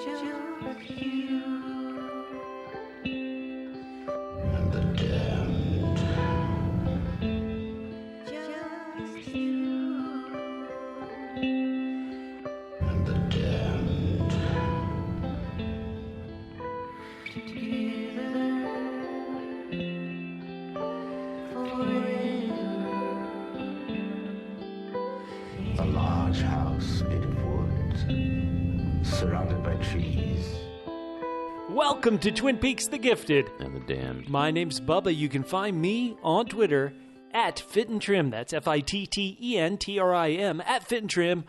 A large house made of wood, surrounded by trees. Welcome to Twin Peaks The Gifted. And the Damned. My name's Bubba. You can find me on Twitter at Fit and Trim. That's FITTENTRIM at Fit and Trim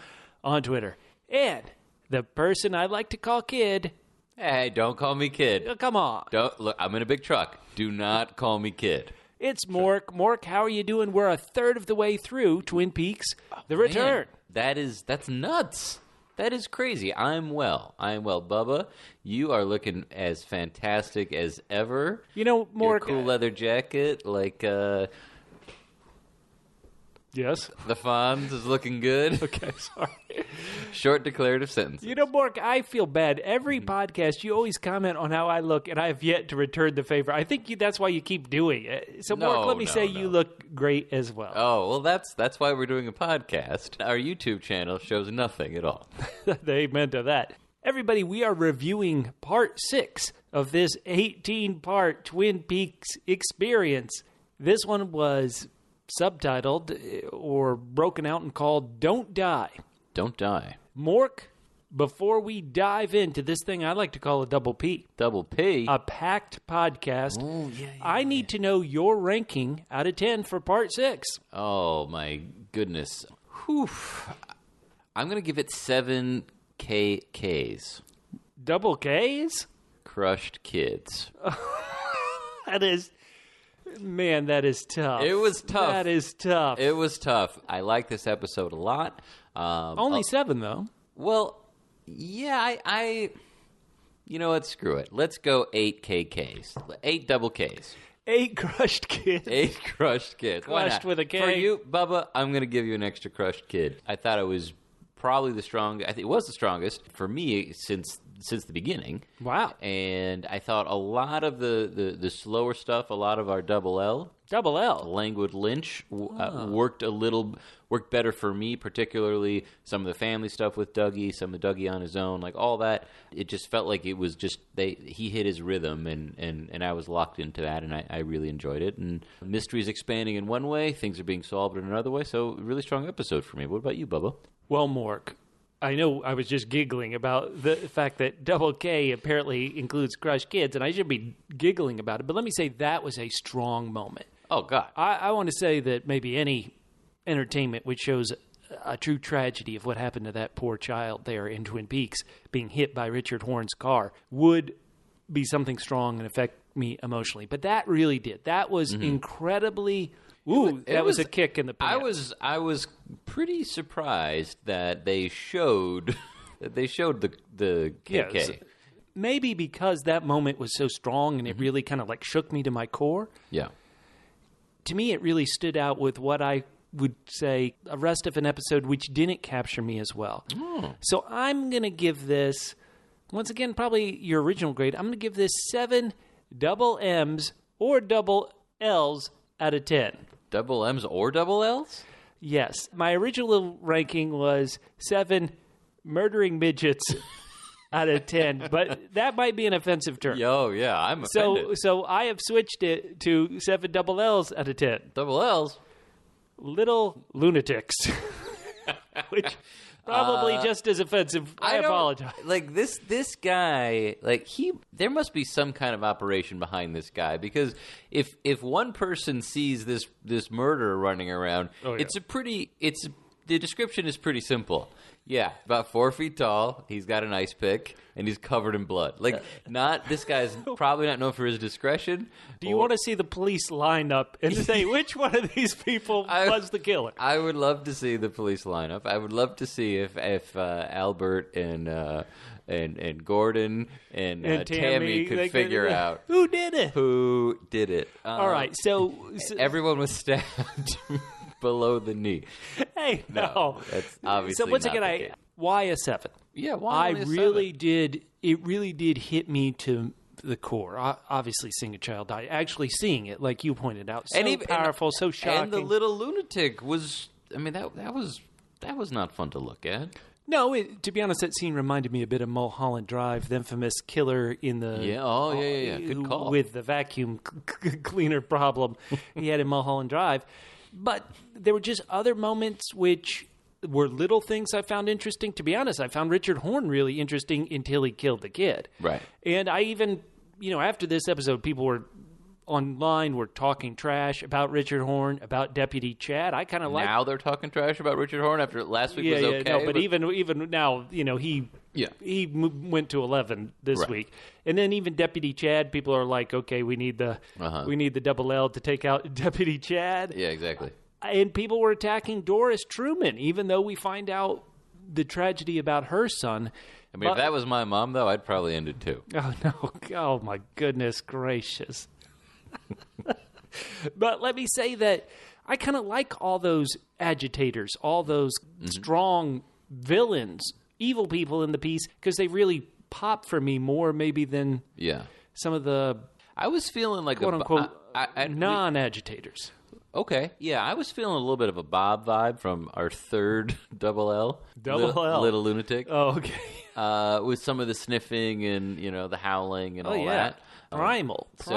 on Twitter. And the person I like to call Kid. Hey, don't call me Kid. Oh, come on. Don't look. I'm in a big truck. Do not call me Kid. It's Mork. Mork, how are you doing? We're a third of the way through Twin Peaks The Return. Man, that's nuts. That is crazy. I'm well. Bubba, you are looking as fantastic as ever. You know, Mork. Your cool leather jacket, Yes? the Fonz is looking good. Okay, sorry. Short declarative sentences. You know, Mork, I feel bad. Every podcast, you always comment on how I look, and I have yet to return the favor. I think that's why you keep doing it. So, Mork, let me say you look great as well. Oh, well, that's why we're doing a podcast. Our YouTube channel shows nothing at all. Amen to that. Everybody, we are reviewing part 6 of this 18-part Twin Peaks experience. This one was subtitled or broken out and called Don't Die. Don't Die. Mork, before we dive into this thing I like to call a double P. Double P? A packed podcast. Oh, yeah. I need to know your ranking out of 10 for part 6. Oh, my goodness. Whew. I'm going to give it 7 Ks. Double Ks? Crushed kids. That is... Man, that is tough. It was tough. That is tough. It was tough. I like this episode a lot. Only 7, though. Well, yeah, I you know what? Screw it. Let's go 8 KKs. 8 double Ks. 8 crushed kids. 8 crushed kids. Crushed with a K. For you, Bubba, I'm going to give you an extra crushed kid. I thought it was probably the strongest. I think it was the strongest for me since the beginning. Wow. And I thought a lot of the slower stuff, a lot of our double L, Langwood Lynch, worked better for me, particularly some of the family stuff with Dougie, some of Dougie on his own, like all that. It just felt like it was just he hit his rhythm, and I was locked into that, and I really enjoyed it. And mystery's expanding in one way, things are being solved in another way, so really strong episode for me. What about you, Bubba? Well, Mork, I know I was just giggling about the fact that double K apparently includes crushed kids, and I should be giggling about it, but let me say that was a strong moment. Oh, God. I want to say that maybe any entertainment which shows a true tragedy of what happened to that poor child there in Twin Peaks being hit by Richard Horne's car would be something strong and affect me emotionally. But that really did. That was incredibly... Ooh, that was a kick in the pants. I was pretty surprised that they showed the KK. Yes. Maybe because that moment was so strong and it really kind of like shook me to my core. Yeah. To me, it really stood out with what I would say a rest of an episode which didn't capture me as well. Oh. So I'm going to give this, once again, probably your original grade, I'm going to give this 7 double M's or double L's out of 10. Double M's or double L's? Yes. My original ranking was 7 murdering midgets out of 10, but that might be an offensive term. Yo, yeah, I'm offended. So I have switched it to 7 double L's out of 10. Double L's? Little lunatics. Which probably just as offensive. I apologize. Like this guy, there must be some kind of operation behind this guy, because if one person sees this murderer running around, the description is pretty simple. Yeah, about 4 feet tall. He's got an ice pick, and he's covered in blood. This guy's probably not known for his discretion. Do you want to see the police line up and say which one of these people was the killer? I would love to see the police lineup. I would love to see if Albert and Gordon and Tammy could figure out who did it. All right, so everyone was stabbed below the knee. Hey, no. That's obviously so once not again, why a 7? Yeah, why only a 7? It really did hit me to the core. Obviously, seeing a child die, actually seeing it, like you pointed out, so powerful, so shocking. And the little lunatic was, I mean, that was not fun to look at. No, to be honest, that scene reminded me a bit of Mulholland Drive, the infamous killer in the... Yeah, good call. With the vacuum cleaner problem he had in Mulholland Drive. But there were just other moments which were little things I found interesting. To be honest, I found Richard Horn really interesting until he killed the kid. Right. And I even, after this episode, people were... online were talking trash about Richard Horn, about Deputy Chad. I kind of like... Now they're talking trash about Richard Horn after last week was okay. No, but even now, he went to 11 this week. And then even Deputy Chad, people are like, okay, we need the double L to take out Deputy Chad. Yeah, exactly. And people were attacking Doris Truman, even though we find out the tragedy about her son. I mean, if that was my mom, though, I'd probably end it too. Oh, no. Oh, my goodness gracious. But let me say that I kind of like all those agitators, all those strong villains, evil people in the piece, because they really pop for me more maybe than some of the... I was feeling like quote-unquote non-agitators. Okay, yeah, I was feeling a little bit of a Bob vibe from our third double L. Little lunatic. Oh, okay. With some of the sniffing and, the howling and all that. Primal. So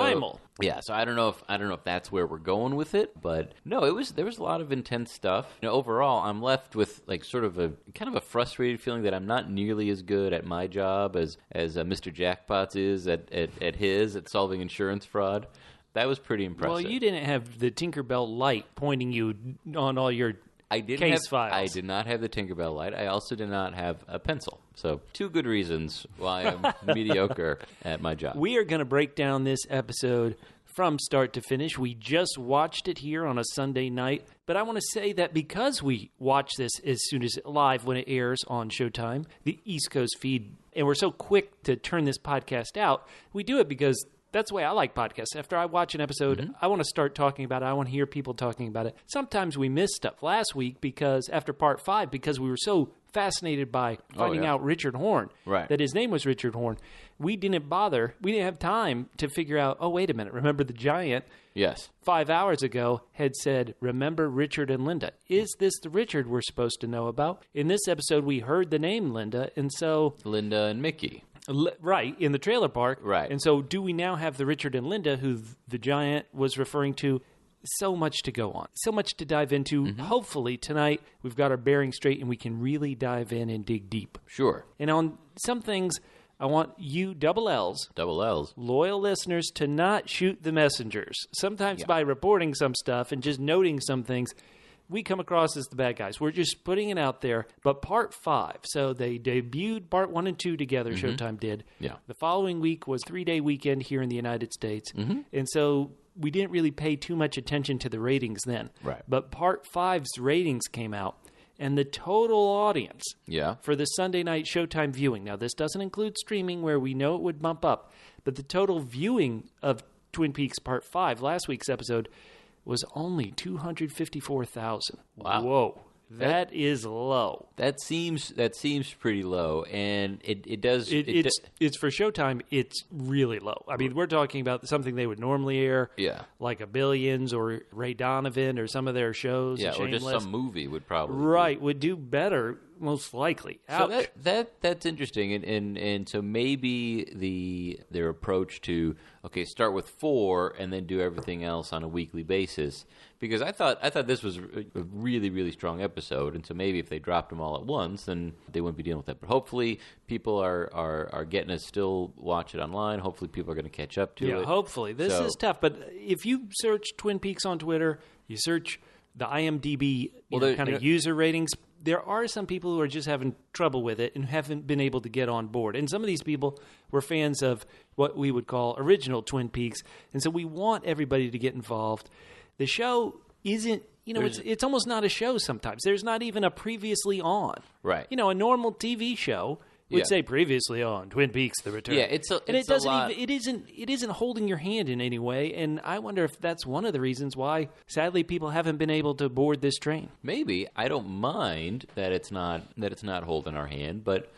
I don't know if that's where we're going with it, but no, there was a lot of intense stuff. Overall, I'm left with like sort of a kind of a frustrated feeling that I'm not nearly as good at my job as Mr. Jackpots is at solving insurance fraud. That was pretty impressive. Well, you didn't have the Tinkerbell light pointing you on all your case files. I did not have the Tinkerbell light. I also did not have a pencil. So 2 good reasons why I'm mediocre at my job. We are going to break down this episode from start to finish. We just watched it here on a Sunday night. But I want to say that because we watch this as soon as live when it airs on Showtime, the East Coast feed, and we're so quick to turn this podcast out, we do it because... that's the way I like podcasts. After I watch an episode, I want to start talking about it. I want to hear people talking about it. Sometimes we miss stuff. Last week, after part 5, because we were so fascinated by finding out Richard Horn, that his name was Richard Horn, we didn't bother. We didn't have time to figure out, oh, wait a minute. Remember the giant? Yes. 5 hours ago had said, remember Richard and Linda. Is this the Richard we're supposed to know about? In this episode, we heard the name Linda, and so... Linda and Mickey. Right, in the trailer park. Right. And so do we now have the Richard and Linda who the giant was referring to? So much to go on. So much to dive into. Hopefully tonight we've got our bearings straight and we can really dive in and dig deep. Sure. And on some things, I want you double L's, loyal listeners, to not shoot the messengers. Sometimes by reporting some stuff and just noting some things, we come across as the bad guys. We're just putting it out there. But part 5, so they debuted part 1 and 2 together, Showtime did. Yeah. The following week was 3-day weekend here in the United States. And so we didn't really pay too much attention to the ratings then. Right. But part 5's ratings came out. And the total audience for the Sunday night Showtime viewing, now this doesn't include streaming where we know it would bump up, but the total viewing of Twin Peaks Part 5, last week's episode, was only 254,000. Wow. Whoa. That is low. That seems pretty low, and it does. It's for Showtime. It's really low. I mean, we're talking about something they would normally air, like a Billions or Ray Donovan or some of their shows. Yeah, or just some movie would probably would do better, most likely. Ouch. So that's interesting, and so maybe their approach to start with 4 and then do everything else on a weekly basis. Because I thought this was a really, really strong episode, and so maybe if they dropped them all at once, then they wouldn't be dealing with that. But hopefully people are getting to still watch it online. Hopefully people are going to catch up to it. Yeah, hopefully. This is tough. But if you search Twin Peaks on Twitter, you search the IMDb kind of user ratings, there are some people who are just having trouble with it and haven't been able to get on board. And some of these people were fans of what we would call original Twin Peaks. And so we want everybody to get involved. The show isn't, it's almost not a show sometimes. There's not even a previously on. Right. A normal TV show would say previously on Twin Peaks: The Return. Yeah, it isn't holding your hand in any way, and I wonder if that's one of the reasons why sadly people haven't been able to board this train. Maybe. I don't mind that it's not holding our hand, but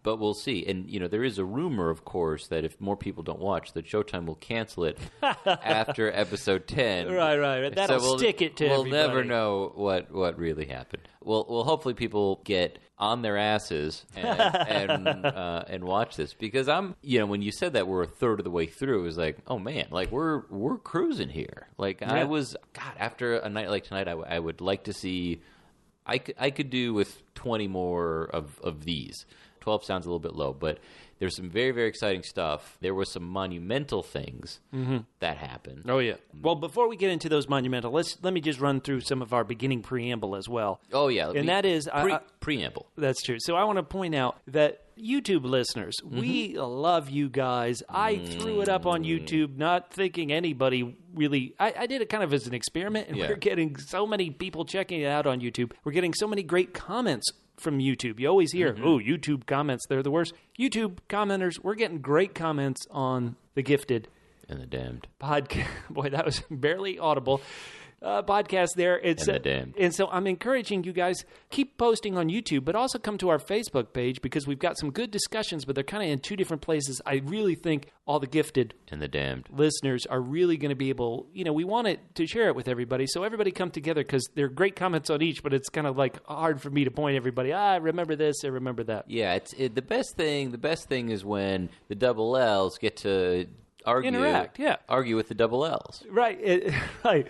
But we'll see. And, there is a rumor, of course, that if more people don't watch, that Showtime will cancel it after episode 10. Right. That'll stick it to we'll everybody. Never know what really happened. Well, hopefully people get on their asses and watch this. Because when you said that we're a third of the way through, it was like, oh, man, like we're cruising here. Like after a night like tonight, I would like to see... I could do with 20 more of these. 12 sounds a little bit low, but there's some very, very exciting stuff. There were some monumental things that happened. Oh, yeah. Well, before we get into those monumental, let me just run through some of our beginning preamble as well. Oh, yeah. And that is... preamble. That's true. So I want to point out that YouTube listeners, we love you guys. I threw it up on YouTube not thinking anybody really... I did it kind of as an experiment, and we're getting so many people checking it out on YouTube. We're getting so many great comments from YouTube. You always hear, YouTube comments, they're the worst. YouTube commenters, we're getting great comments on The Gifted. And the Damned. Podcast. Boy, that was barely audible. Podcast there. And so I'm encouraging you guys, keep posting on YouTube, but also come to our Facebook page because we've got some good discussions, but they're kind of in two different places. I really think all the Gifted and the Damned listeners are really going to be able, we want it to share it with everybody. So everybody come together because there are great comments on each, but it's kind of like hard for me to point everybody. I remember this, I remember that. Yeah, the best thing is when the double L's get to argue with the double L's. Right. Right.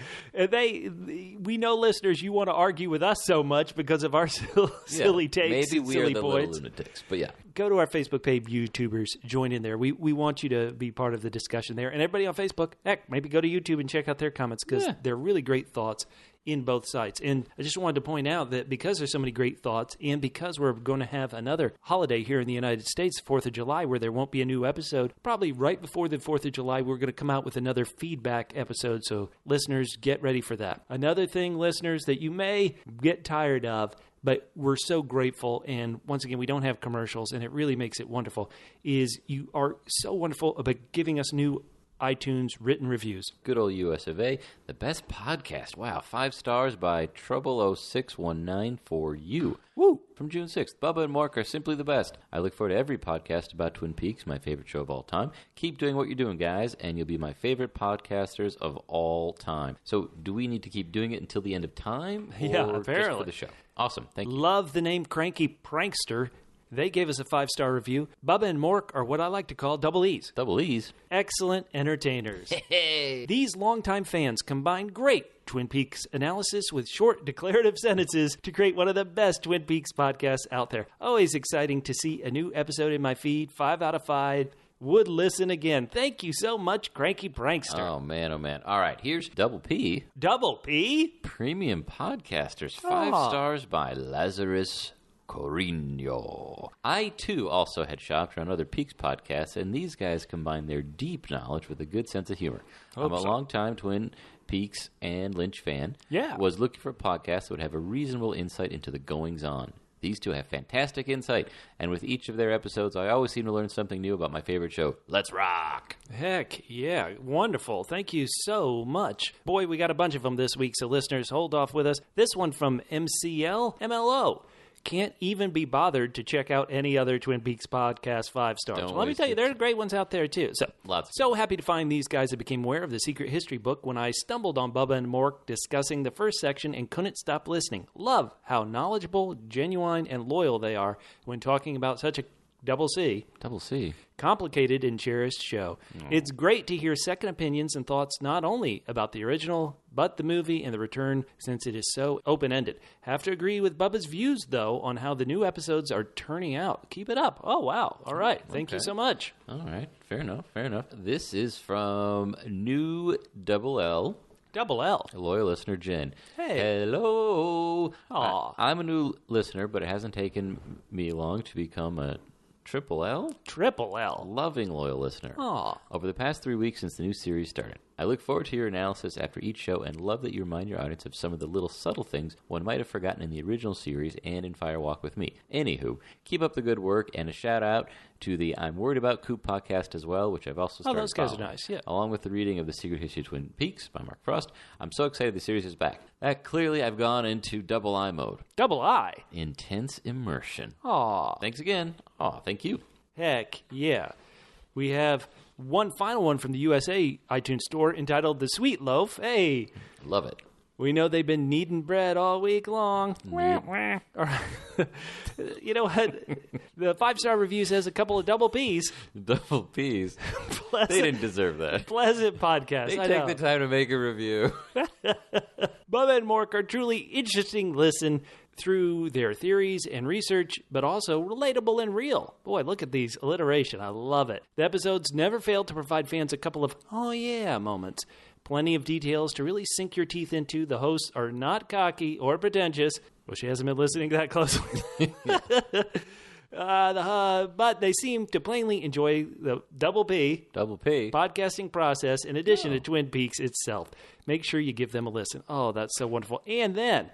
We know, listeners, you want to argue with us so much because of our silly takes. Maybe and we silly are the points. little lunatics, but yeah. Go to our Facebook page, YouTubers, join in there. We want you to be part of the discussion there. And everybody on Facebook, heck, maybe go to YouTube and check out their comments because they're really great thoughts in both sites. And I just wanted to point out that because there's so many great thoughts and because we're going to have another holiday here in the United States, 4th of July, where there won't be a new episode, probably right before the 4th of July, we're going to come out with another feedback episode. So listeners, get ready for that. Another thing, listeners, that you may get tired of, but we're so grateful, and once again, we don't have commercials, and it really makes it wonderful, is you are so wonderful about giving us new iTunes written reviews. Good old US of A. The best podcast. Wow. 5 stars by Trouble0619 for you. Woo! From June 6th. Bubba and Mork are simply the best. I look forward to every podcast about Twin Peaks, my favorite show of all time. Keep doing what you're doing, guys, and you'll be my favorite podcasters of all time. So do we need to keep doing it until the end of time? Yeah, or apparently. Just for the show? Awesome. Thank you. Love the name Cranky Prankster. They gave us a 5-star review. Bubba and Mork are what I like to call double E's. Double E's? Excellent entertainers. Hey. These longtime fans combine great Twin Peaks analysis with short declarative sentences to create one of the best Twin Peaks podcasts out there. Always exciting to see a new episode in my feed. 5 out of 5. Would listen again. Thank you so much, Cranky Prankster. Oh, man, oh, man. All right, here's Double P. Double P? Premium Podcasters. 5 stars by Lazarus Corino. I, too, also had shopped around other Peaks podcasts, and these guys combine their deep knowledge with a good sense of humor. I'm a longtime Twin Peaks and Lynch fan. Yeah. Was looking for a podcast that would have a reasonable insight into the goings-on. These two have fantastic insight, and with each of their episodes, I always seem to learn something new about my favorite show. Let's rock! Heck, yeah. Wonderful. Thank you so much. Boy, we got a bunch of them this week, so listeners, hold off with us. This one from MLO. Can't even be bothered to check out any other Twin Peaks podcast 5 stars. Well, let me tell you, there are great ones out there, too. So happy to find these guys that became aware of the Secret History book when I stumbled on Bubba and Mork discussing the first section and couldn't stop listening. Love how knowledgeable, genuine, and loyal they are when talking about such a Double C. Complicated and cherished show. It's great to hear second opinions and thoughts not only about the original, but the movie and the return, since it is so open-ended. Have to agree with Bubba's views, though, on how the new episodes are turning out. Keep it up. Oh, wow. All right. Thank you so much. All right. Fair enough. This is from New Double L. Double L. A loyal listener, Jen. Hey. Hello. Aw. I'm a new listener, but it hasn't taken me long to become a Triple L? Triple L. Loving loyal listener. Aw. Over the past 3 weeks since the new series started, I look forward to your analysis after each show and love that you remind your audience of some of the little subtle things one might have forgotten in the original series and in Firewalk with Me. Anywho, keep up the good work, and a shout out to the I'm Worried About Coop podcast as well, which I've also started those guys following. Are nice, yeah. Along with the reading of The Secret History of Twin Peaks by Mark Frost. I'm so excited the series is back. Clearly, I've gone into double I mode. Double I? Intense immersion. Aw. Thanks again. Aw, thank you. Heck, yeah. We have one final one from the USA iTunes store entitled The Sweet Loaf. Hey. Love it. We know they've been kneading bread all week long. Yeah. All right. You know what? The 5-star review says a couple of double P's. Double P's. They didn't deserve that. Pleasant podcast. They take the time to make a review. Bubba and Mork are truly interesting listen through their theories and research, but also relatable and real. Boy, look at these alliteration. I love it. The episodes never fail to provide fans a couple of oh yeah moments. Plenty of details to really sink your teeth into. The hosts are not cocky or pretentious. Well, she hasn't been listening that closely. But they seem to plainly enjoy the double P podcasting process in addition to Twin Peaks itself. Make sure you give them a listen. Oh, that's so wonderful. And then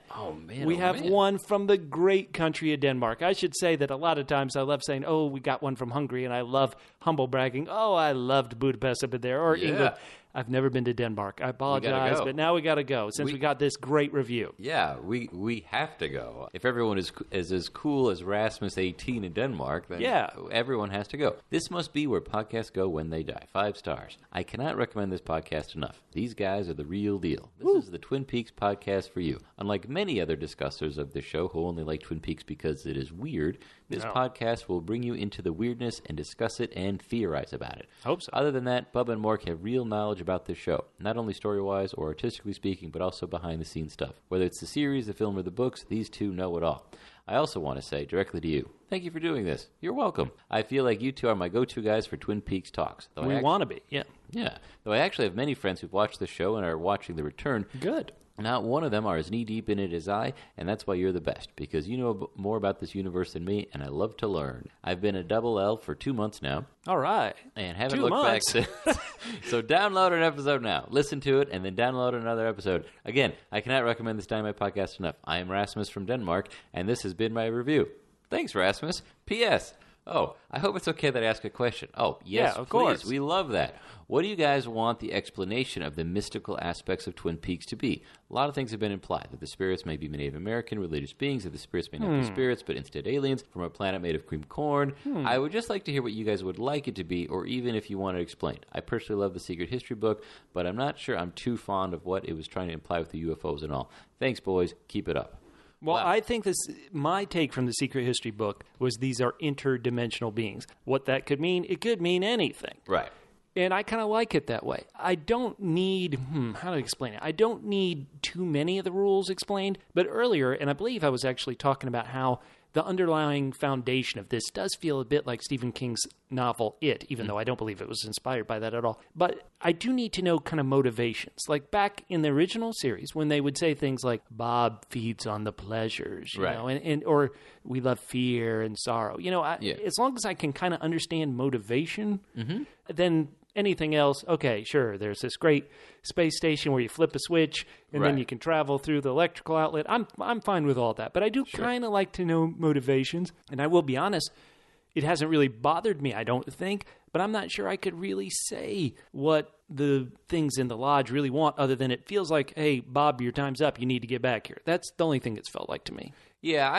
we have one from the great country of Denmark. I should say that a lot of times I love saying, oh, we got one from Hungary, and I love humble bragging. Oh, I loved Budapest up in there, or England. I've never been to Denmark. I apologize, but now we got to go since we got this great review. Yeah, we have to go. If everyone is as cool as Rasmus 18 in Denmark, then everyone has to go. This must be where podcasts go when they die. 5 stars. I cannot recommend this podcast enough. These guys are the real deal. This is the Twin Peaks podcast for you. Unlike many other discussers of the show who only like Twin Peaks because it is weird, this podcast will bring you into the weirdness and discuss it and theorize about it. Hope so. Other than that, Bubba and Mork have real knowledge about this show, not only story-wise or artistically speaking, but also behind-the-scenes stuff. Whether it's the series, the film, or the books, these two know it all. I also want to say directly to you, thank you for doing this. You're welcome. I feel like you two are my go-to guys for Twin Peaks talks. We want to be, yeah. Yeah. Though I actually have many friends who've watched the show and are watching the return. Good. Not one of them are as knee-deep in it as I, and that's why you're the best, because you know more about this universe than me, and I love to learn. I've been a double L for 2 months now. All right. And haven't looked back since. So download an episode now. Listen to it, and then download another episode. Again, I cannot recommend this Dynamite podcast enough. I am Rasmus from Denmark, and this has been my review. Thanks, Rasmus. P.S. Oh, I hope it's okay that I ask a question. Oh, yes, of please. Course. We love that. What do you guys want the explanation of the mystical aspects of Twin Peaks to be? A lot of things have been implied, that the spirits may be Native American religious beings, that the spirits may not be spirits, but instead aliens from a planet made of cream corn. I would just like to hear what you guys would like it to be, or even if you want it explained. I personally love the Secret History book, but I'm not sure I'm too fond of what it was trying to imply with the UFOs and all. Thanks, boys. Keep it up. Well, I think my take from the Secret History book was these are interdimensional beings. What that could mean, it could mean anything. Right. And I kind of like it that way. I don't need, how to explain it? I don't need too many of the rules explained. But earlier, and I believe I was actually talking about how the underlying foundation of this does feel a bit like Stephen King's novel, It, even though I don't believe it was inspired by that at all. But I do need to know kind of motivations. Like back in the original series, when they would say things like, Bob feeds on the pleasures, you know, and or we love fear and sorrow. You know, as long as I can kind of understand motivation, then anything else, okay, sure, there's this great space station where you flip a switch and then you can travel through the electrical outlet. I'm fine with all that. But I do kind of like to know motivations. And I will be honest, it hasn't really bothered me, I don't think. But I'm not sure I could really say what the things in the lodge really want, other than it feels like, hey, Bob, your time's up. You need to get back here. That's the only thing it's felt like to me. Yeah,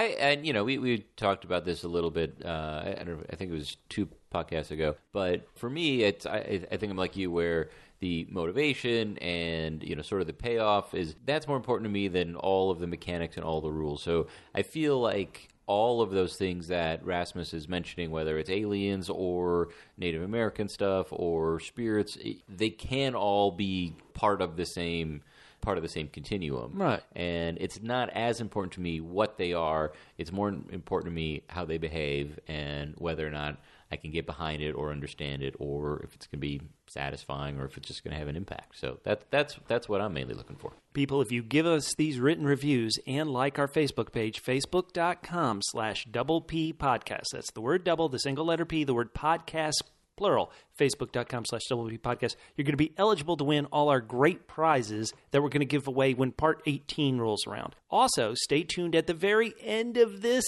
we talked about this a little bit. I think it was 2 podcasts ago. But for me, I think I'm like you, where the motivation and sort of the payoff that's more important to me than all of the mechanics and all the rules. So I feel like all of those things that Rasmus is mentioning, whether it's aliens or Native American stuff or spirits, they can all be part of the same continuum. Right. And it's not as important to me what they are. It's more important to me how they behave and whether or not I can get behind it or understand it, or if it's going to be satisfying, or if it's just going to have an impact. So that's what I'm mainly looking for. People, if you give us these written reviews and like our Facebook page, facebook.com/double P podcast. That's the word double, the single letter P, the word podcast, plural, facebook.com/double P podcast. You're going to be eligible to win all our great prizes that we're going to give away when part 18 rolls around. Also, stay tuned at the very end of this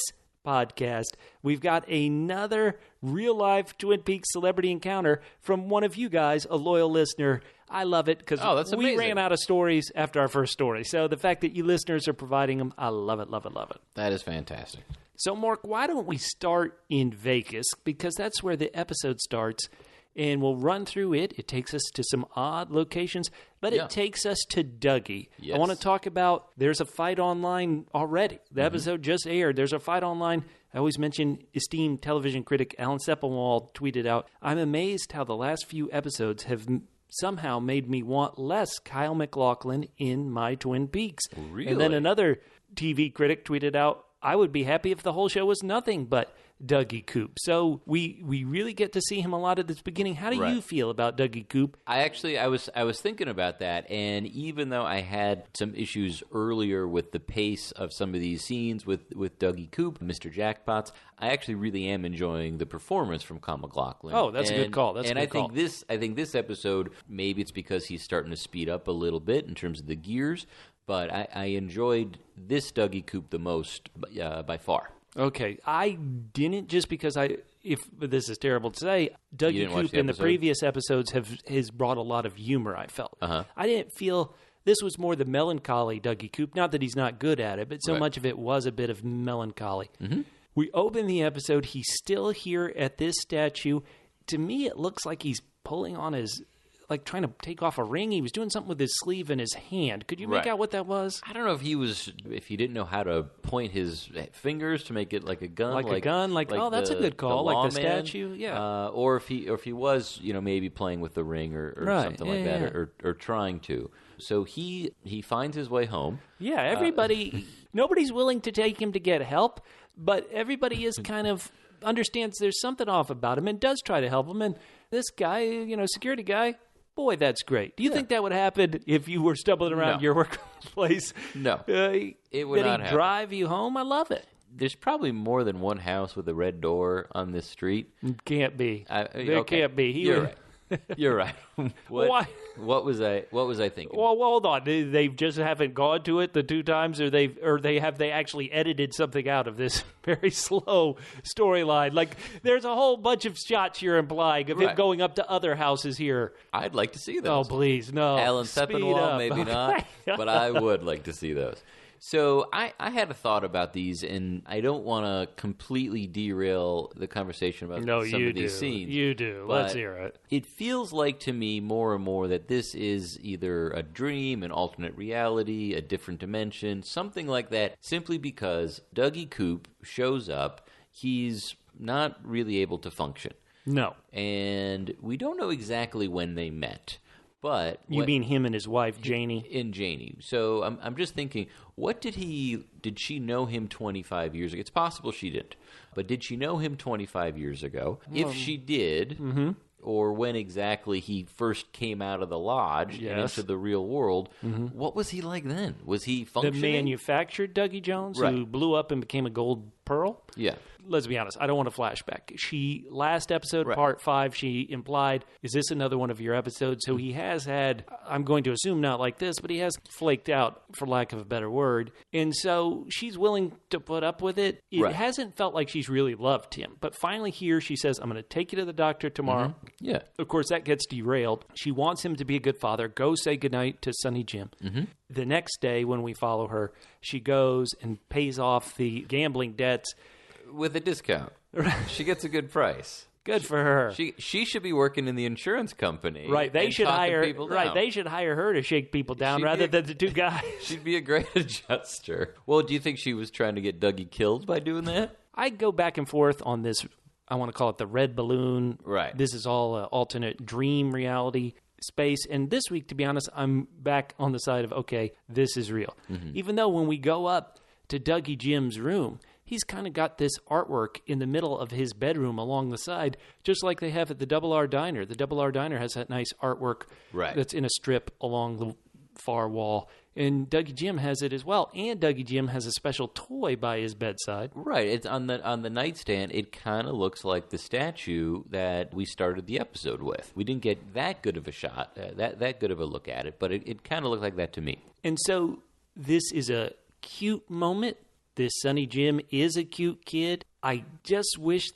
podcast. We've got another real-life Twin Peaks celebrity encounter from one of you guys, a loyal listener. I love it because we ran out of stories after our first story. So the fact that you listeners are providing them, I love it, love it, love it. That is fantastic. So, Mork, why don't we start in Vegas? Because that's where the episode starts, and we'll run through it. It takes us to some odd locations, but it takes us to Dougie. Yes. I want to talk about, there's a fight online already. The episode just aired. There's a fight online. I always mention esteemed television critic Alan Sepinwall tweeted out, "I'm amazed how the last few episodes have somehow made me want less Kyle MacLachlan in my Twin Peaks." Really? And then another TV critic tweeted out, "I would be happy if the whole show was nothing but DougieCoop." So we really get to see him a lot at this beginning. How do you feel about DougieCoop? I was thinking about that, and even though I had some issues earlier with the pace of some of these scenes with DougieCoop, Mr. Jackpots, I actually really am enjoying the performance from Kyle MacLachlan. Oh, that's a good call. That's a good call. I think this episode, maybe it's because he's starting to speed up a little bit in terms of the gears, but I enjoyed this DougieCoop the most by far. Okay, I didn't, just because if this is terrible to say, DougieCoop in the previous episodes has brought a lot of humor, I felt. I didn't feel, this was more the melancholy DougieCoop, not that he's not good at it, but so much of it was a bit of melancholy. We open the episode, he's still here at this statue. To me, it looks like he's pulling on his, like trying to take off a ring. He was doing something with his sleeve and his hand. Could you make out what that was? I don't know if he didn't know how to point his fingers to make it like a gun. Like a gun? Like oh, that's a good call. Like the statue? Yeah. Or if he was, maybe playing with the ring or something like that, or trying to. So he finds his way home. Yeah, everybody, nobody's willing to take him to get help, but everybody is kind of understands there's something off about him and does try to help him. And this guy, security guy, boy, that's great. Do you think that would happen if you were stumbling around your workplace? No. It would not happen. Drive you home? I love it. There's probably more than one house with a red door on this street. Can't be. There can't be. You're right. You're right. Why? What was I thinking? Well, hold on. They just haven't gone to it the two times, or they actually edited something out of this very slow storyline. Like there's a whole bunch of shots you're implying of him going up to other houses here. I'd like to see those. Oh, please, no. Alan Sepinwall, maybe not, but I would like to see those. So I had a thought about these, and I don't want to completely derail the conversation about some of these scenes. You do. Let's hear it. It feels like to me more and more that this is either a dream, an alternate reality, a different dimension, something like that, simply because DougieCoop shows up. He's not really able to function. No. And we don't know exactly when they met. But you mean him and his wife, Janie? In Janie. So I'm just thinking, did she know him 25 years ago? It's possible she didn't. But did she know him 25 years ago? If she did, or when exactly he first came out of the lodge and into the real world, what was he like then? Was he functioning? The manufactured Dougie Jones who blew up and became a gold pearl? Yeah. Let's be honest, I don't want a flashback. Last episode, part 5, she implied, is this another one of your episodes? So he has had, I'm going to assume not like this, but he has flaked out, for lack of a better word. And so she's willing to put up with it. It hasn't felt like she's really loved him. But finally here, she says, I'm going to take you to the doctor tomorrow. Yeah. Of course, that gets derailed. She wants him to be a good father. Go say goodnight to Sonny Jim. The next day, when we follow her, she goes and pays off the gambling debts. With a discount. She gets a good price. Good for her. She should be working in the insurance company. Right. They should hire her to shake people down rather than the two guys. She'd be a great adjuster. Well, do you think she was trying to get Dougie killed by doing that? I go back and forth on this. I want to call it the red balloon. Right. This is all an alternate dream reality space. And this week, to be honest, I'm back on the side of, okay, this is real. Even though when we go up to Dougie Jim's room, he's kind of got this artwork in the middle of his bedroom along the side, just like they have at the Double R Diner. The Double R Diner has that nice artwork that's in a strip along the far wall. And Dougie Jim has it as well. And Dougie Jim has a special toy by his bedside. Right. It's on the nightstand. It kind of looks like the statue that we started the episode with. We didn't get that good of a shot, that good of a look at it, but it kind of looked like that to me. And so this is a cute moment. This Sonny Jim is a cute kid. I just wish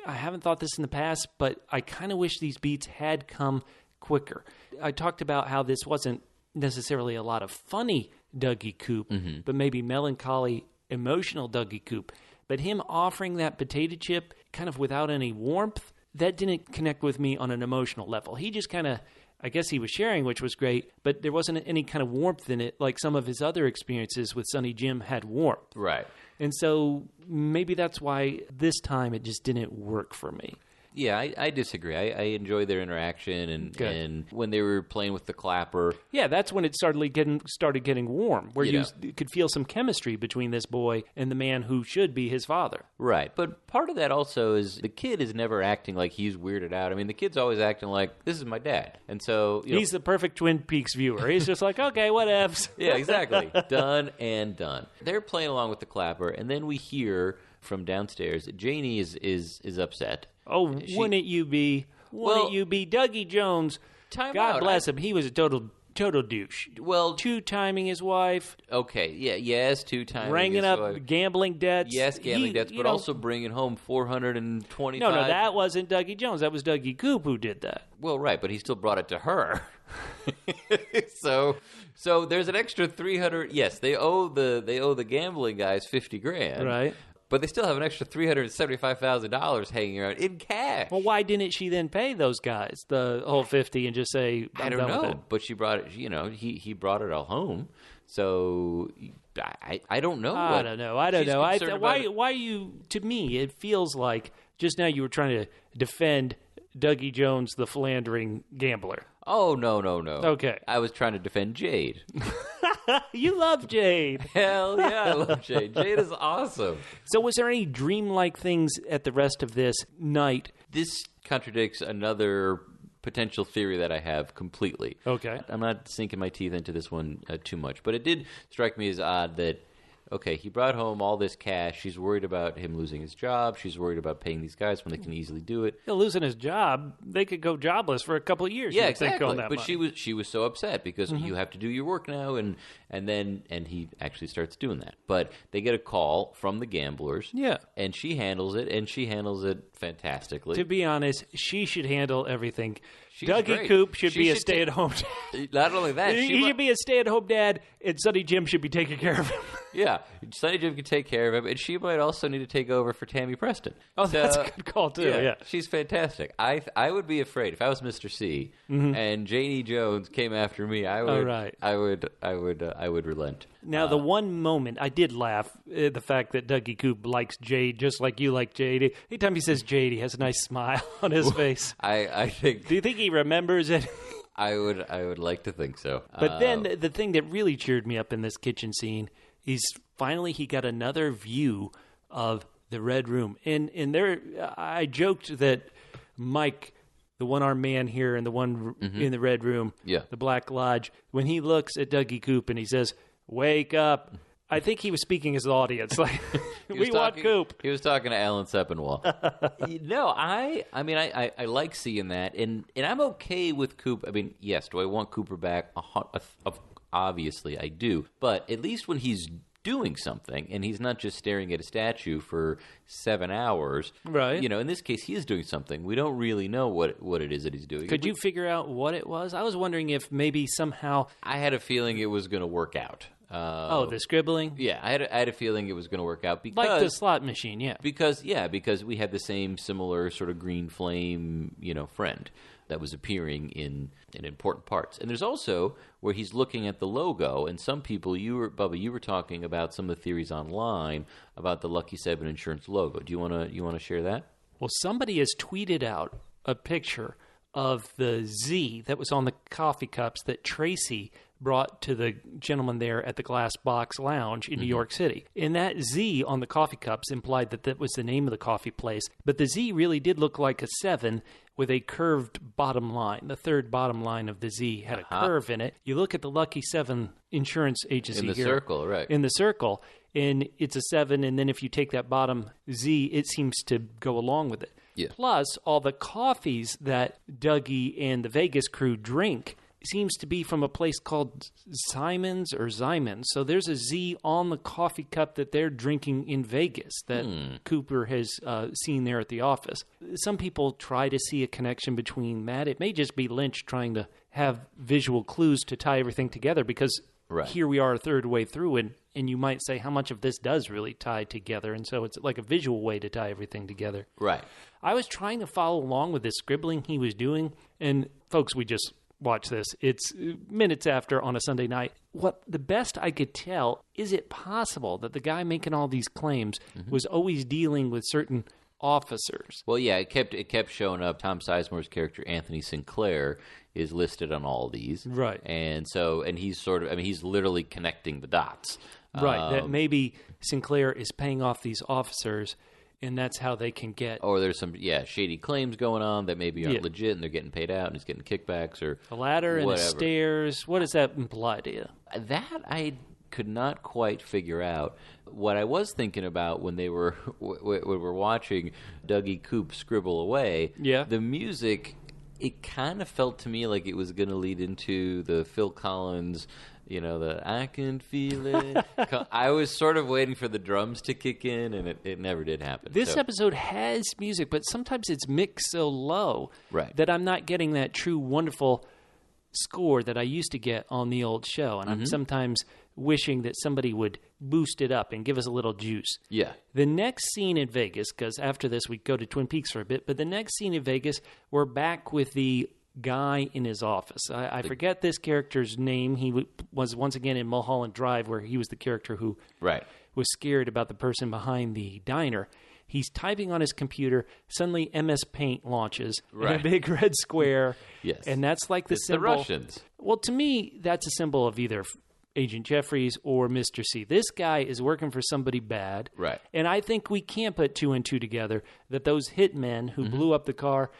I haven't thought this in the past, but I kind of wish these beats had come quicker. I talked about how this wasn't necessarily a lot of funny DougieCoop, but maybe melancholy, emotional DougieCoop. But him offering that potato chip kind of without any warmth, that didn't connect with me on an emotional level. He just kind of, I guess he was sharing, which was great, but there wasn't any kind of warmth in it like some of his other experiences with Sonny Jim had warmth. Right. And so maybe that's why this time it just didn't work for me. Yeah, I disagree. I enjoy their interaction, and when they were playing with the clapper. Yeah, that's when it started getting warm, where you could feel some chemistry between this boy and the man who should be his father. Right, but part of that also is the kid is never acting like he's weirded out. I mean, the kid's always acting like, this is my dad. And so... he's the perfect Twin Peaks viewer. He's just like, okay, whatevs. Yeah, exactly. Done and done. They're playing along with the clapper, and then we hear from downstairs that Janie is upset. Oh, wouldn't you be? Wouldn't you be? Dougie Jones, God bless him, he was a total douche. Well, two-timing his wife. Okay, yes, two-timing ringing up wife. Gambling debts. Yes, gambling debts, but also bringing home $425. No, that wasn't Dougie Jones. That was DougieCoop who did that. Well, right, but he still brought it to her. So there's an extra $300. Yes, they owe the gambling guys $50,000. Right. But they still have an extra $375,000 hanging around in cash. Well, why didn't she then pay those guys the whole $50 and just say, I don't know. But she brought it. He brought it all home. So I don't know. I don't know. Why you? To me, it feels like just now you were trying to defend Dougie Jones, the philandering gambler. Oh, no. Okay. I was trying to defend Jade. You love Jade. Hell yeah, I love Jade. Jade is awesome. So was there any dreamlike things at the rest of this night? This contradicts another potential theory that I have completely. Okay. I'm not sinking my teeth into this one too much, but it did strike me as odd that, okay, he brought home all this cash. She's worried about him losing his job. She's worried about paying these guys when they can easily do it. Losing his job, they could go jobless for a couple of years. Yeah, exactly. On that but money. she was so upset because you have to do your work now, and he actually starts doing that. But they get a call from the gamblers. Yeah, and she handles it fantastically. To be honest, she should handle everything. DougieCoop should be a stay-at-home dad. Not only that, he should be a stay-at-home dad, and Sonny Jim should be taking care of him. Yeah, Sonny Jim can take care of him, and she might also need to take over for Tammy Preston. Oh, that's a good call too. Yeah, she's fantastic. I would be afraid if I was Mr. C and Janie Jones came after me. I would relent. Now, the one moment I did laugh at the fact that DougieCoop likes Jade just like you like Jade. Anytime he says Jade, he has a nice smile on his face. I think. Do you think he remembers it? I would like to think so. But then the thing that really cheered me up in this kitchen scene is finally he got another view of the Red Room. And there, I joked that Mike, the one-armed man here and the one in the Red Room, the Black Lodge, when he looks at Dougiecoop and he says, "Wake up," I think he was speaking as an audience. Like, we want Coop. He was talking to Alan Sepinwall. No, I mean, I like seeing that, and I'm okay with Coop. I mean, yes, do I want Cooper back? Obviously, I do. But at least when he's doing something, and he's not just staring at a statue for 7 hours. Right. In this case, he is doing something. We don't really know what it is that he's doing. Could you figure out what it was? I was wondering if maybe somehow... I had a feeling it was going to work out. The scribbling? Yeah, I had a feeling it was going to work out because... Like the slot machine, yeah. Because we had the same similar sort of green flame, friend that was appearing in important parts. And there's also where he's looking at the logo, and some people, Bubba, you were talking about some of the theories online about the Lucky 7 Insurance logo. Do you want to share that? Well, somebody has tweeted out a picture of the Z that was on the coffee cups that Tracy brought to the gentleman there at the Glass Box Lounge in New York City. And that Z on the coffee cups implied that was the name of the coffee place. But the Z really did look like a 7 with a curved bottom line. The third bottom line of the Z had a curve in it. You look at the Lucky 7 insurance agency in the here, circle, right? In the circle, and it's a 7, and then if you take that bottom Z, it seems to go along with it. Yeah. Plus, all the coffees that Dougie and the Vegas crew drink seems to be from a place called Simon's or Zyman's. So there's a Z on the coffee cup that they're drinking in Vegas that Cooper has seen there at the office. Some people try to see a connection between that. It may just be Lynch trying to have visual clues to tie everything together because here we are a third way through, and you might say how much of this does really tie together. And so it's like a visual way to tie everything together. Right. I was trying to follow along with this scribbling he was doing. And folks, we just watch this. It's minutes after on a Sunday night. What the best I could tell, is it possible that the guy making all these claims was always dealing with certain officers? Well, yeah, it kept showing up. Tom Sizemore's character, Anthony Sinclair, is listed on all these. Right. And he's he's literally connecting the dots. Right. That maybe Sinclair is paying off these officers, and that's how they can get... Or there's some, shady claims going on that maybe aren't legit, and they're getting paid out, and he's getting kickbacks or a ladder whatever. and the stairs. What does that imply to you? That I could not quite figure out. What I was thinking about when they were watching DougieCoop scribble away, the music, it kind of felt to me like it was going to lead into the Phil Collins... the I can feel it. I was sort of waiting for the drums to kick in, and it never did happen. This episode has music, but sometimes it's mixed so low that I'm not getting that true wonderful score that I used to get on the old show. And I'm sometimes wishing that somebody would boost it up and give us a little juice. Yeah. The next scene in Vegas, because after this we go to Twin Peaks for a bit, but the next scene in Vegas, we're back with the guy in his office. I forget this character's name. He was once again in Mulholland Drive, where he was the character who was scared about the person behind the diner. He's typing on his computer. Suddenly, MS Paint launches in a big red square. Yes. And that's like the symbol. The Russians. Well, to me, that's a symbol of either Agent Jeffries or Mr. C. This guy is working for somebody bad. Right. And I think we can't put 2 and 2 together, that those hitmen who blew up the car,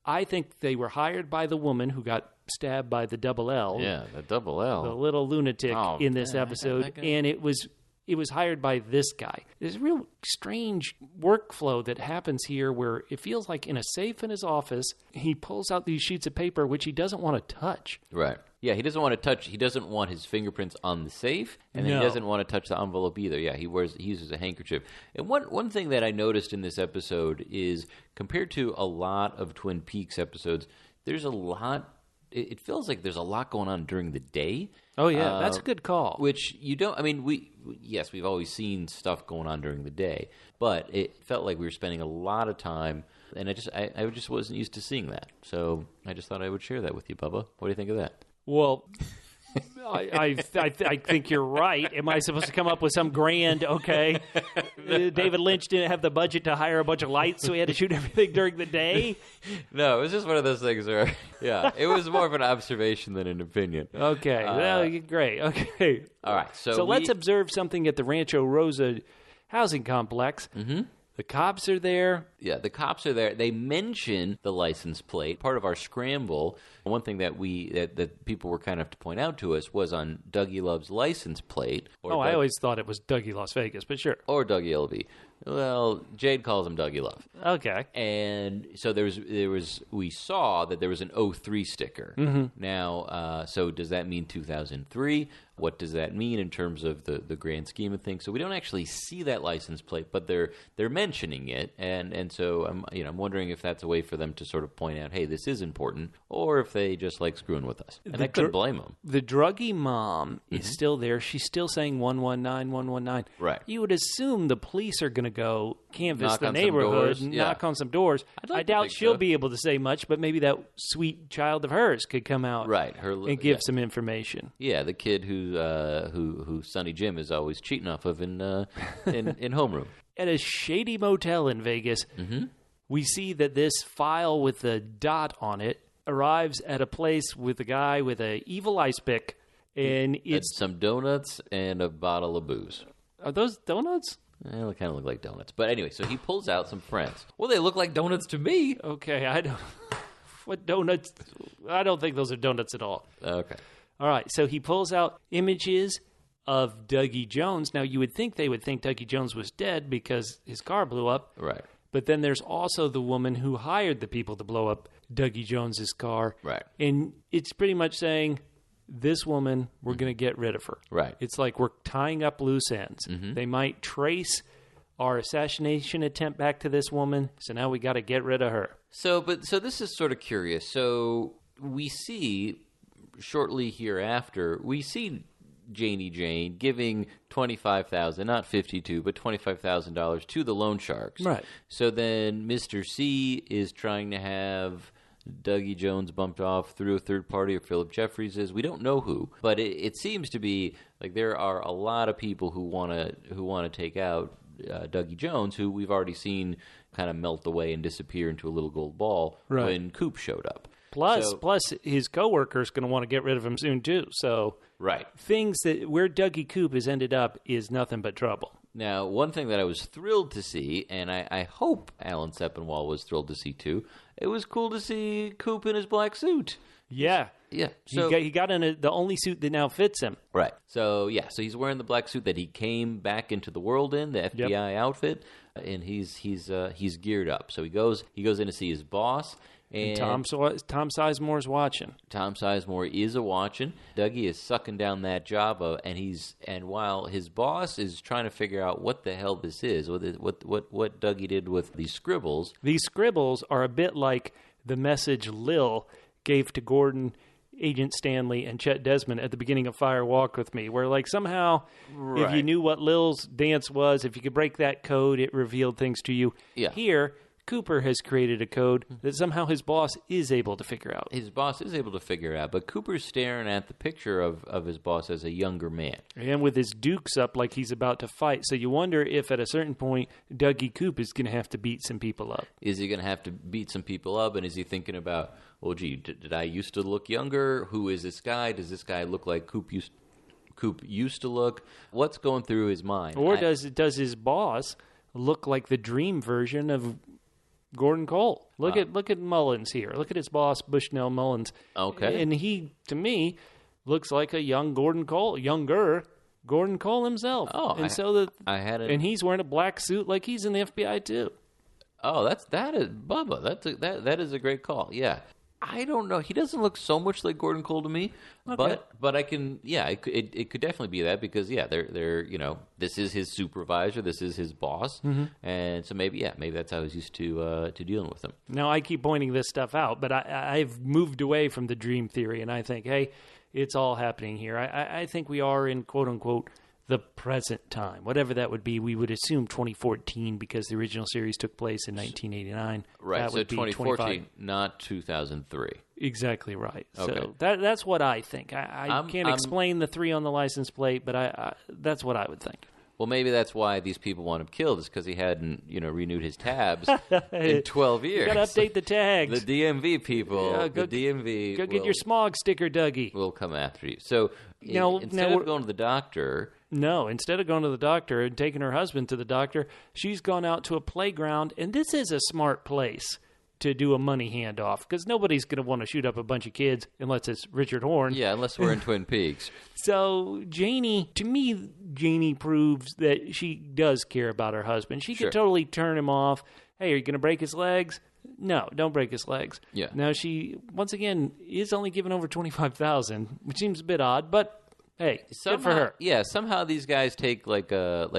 I think they were hired by the woman who got stabbed by the double L. Yeah, the double L. The little lunatic in this episode. And it was hired by this guy. There's a real strange workflow that happens here where it feels like in a safe in his office, he pulls out these sheets of paper, which he doesn't want to touch. Right. Yeah, he doesn't want to touch. He doesn't want his fingerprints on the safe, and then he doesn't want to touch the envelope either. Yeah, he uses a handkerchief. And one thing that I noticed in this episode is, compared to a lot of Twin Peaks episodes, there's a lot. It feels like there's a lot going on during the day. Oh yeah, that's a good call. Which you don't. I mean, we've always seen stuff going on during the day, but it felt like we were spending a lot of time, and I just wasn't used to seeing that. So I just thought I would share that with you, Bubba. What do you think of that? Well, I think you're right. Am I supposed to come up with some grand, David Lynch didn't have the budget to hire a bunch of lights, so he had to shoot everything during the day? No, it was just one of those things where, it was more of an observation than an opinion. Okay, well, great. Okay. All right. So let's observe something at the Rancho Rosa housing complex. Mm-hmm. The cops are there. Yeah, the cops are there. They mention the license plate. Part of our scramble, one thing that that people were kind of to point out to us was on Dougie Love's license plate. I always thought it was Dougie Las Vegas, but sure. Or Dougie LV. Well, Jade calls him Dougie Love. Okay. And so we saw that there was an 03 sticker. Mm-hmm. Now, so does that mean 2003? What does that mean in terms of the grand scheme of things? So we don't actually see that license plate, but they're mentioning it, and so I'm wondering if that's a way for them to sort of point out, hey, this is important, or if they just like screwing with us. And I couldn't blame them. The druggy mom is still there. She's still saying 119, 119. Right. You would assume the police are going to go canvass the neighborhood, knock on some doors. I doubt she'll be able to say much, but maybe that sweet child of hers could come out and give some information. Yeah, the kid who Sonny Jim is always cheating off of in homeroom. At a shady motel in Vegas, we see that this file with the dot on it arrives at a place with a guy with an evil ice pick And it's some donuts and a bottle of booze. Are those donuts? They kind of look like donuts. But anyway, so he pulls out some friends. Well, they look like donuts to me. Okay, I don't... What donuts? I don't think those are donuts at all. Okay. All right, so he pulls out images of Dougie Jones. Now, you would think they would think Dougie Jones was dead because his car blew up. Right. But then there's also the woman who hired the people to blow up Dougie Jones's car. Right. And it's pretty much saying, this woman, we're going to get rid of her. Right. It's like we're tying up loose ends. Mm-hmm. They might trace our assassination attempt back to this woman, so now we got to get rid of her. So this is sort of curious. So we see shortly hereafter, we see Janie Jane giving $25,000, not 52, but $25,000 to the loan sharks. Right. So then Mr. C is trying to have Dougie Jones bumped off through a third party, or Philip Jeffries is. We don't know who, but it seems to be like there are a lot of people who want to take out Dougie Jones, who we've already seen kind of melt away and disappear into a little gold ball when Coop showed up. Plus, his coworker's going to want to get rid of him soon too. So, right, things that where DougieCoop has ended up is nothing but trouble. Now, one thing that I was thrilled to see, and I hope Alan Sepinwall was thrilled to see too, it was cool to see Coop in his black suit. Yeah. Yeah. So he got in the only suit that now fits him. Right. So, yeah. So he's wearing the black suit that he came back into the world in, the FBI outfit, and he's geared up. So he goes in to see his boss. And Tom Sizemore's watching. Tom Sizemore is watching. Dougie is sucking down that Java, and while his boss is trying to figure out what the hell this is, what Dougie did with these scribbles. These scribbles are a bit like the message Lil gave to Gordon, Agent Stanley, and Chet Desmond at the beginning of Fire Walk With Me, where like somehow if you knew what Lil's dance was, if you could break that code, it revealed things to you. Yeah. Here, Cooper has created a code that somehow his boss is able to figure out. His boss is able to figure it out, but Cooper's staring at the picture of his boss as a younger man. And with his dukes up like he's about to fight. So you wonder if at a certain point DougieCoop is going to have to beat some people up. Is he going to have to beat some people up? And is he thinking about, oh, gee, did I used to look younger? Who is this guy? Does this guy look like Coop used to look? What's going through his mind? Or does his boss look like the dream version of Gordon Cole? Look at Mullins here. Look at his boss, Bushnell Mullins. Okay. And he, to me, looks like a younger Gordon Cole himself. Oh, and he's wearing a black suit like he's in the FBI too. Oh, that is Bubba. That is a great call. Yeah. I don't know. He doesn't look so much like Gordon Cole to me, okay. but I can. Yeah, it could definitely be that because they're this is his supervisor, this is his boss, and so maybe that's how he's used to dealing with him. Now I keep pointing this stuff out, but I've moved away from the dream theory, and I think, hey, it's all happening here. I think we are in quote unquote the present time, whatever that would be. We would assume 2014 because the original series took place in 1989. Right, that so would be 2014, not 2003. Exactly right. Okay. So that's what I think. I can't explain the 3 on the license plate, but that's what I would think. Well, maybe that's why these people want him killed, is because he hadn't, renewed his tabs in 12 years. You got to update the tags. The DMV people, the DMV. Go get your smog sticker, Dougie. Will come after you. So instead of going to the doctor. No, instead of going to the doctor and taking her husband to the doctor, she's gone out to a playground, and this is a smart place to do a money handoff because nobody's going to want to shoot up a bunch of kids unless it's Richard Horn. Yeah, unless we're in Twin Peaks. So Janie proves that she does care about her husband. She could totally turn him off. Hey, are you going to break his legs? No, don't break his legs. Yeah. Now she, once again, is only giving over $25,000, which seems a bit odd, but hey, good for her. Yeah, somehow these guys take like a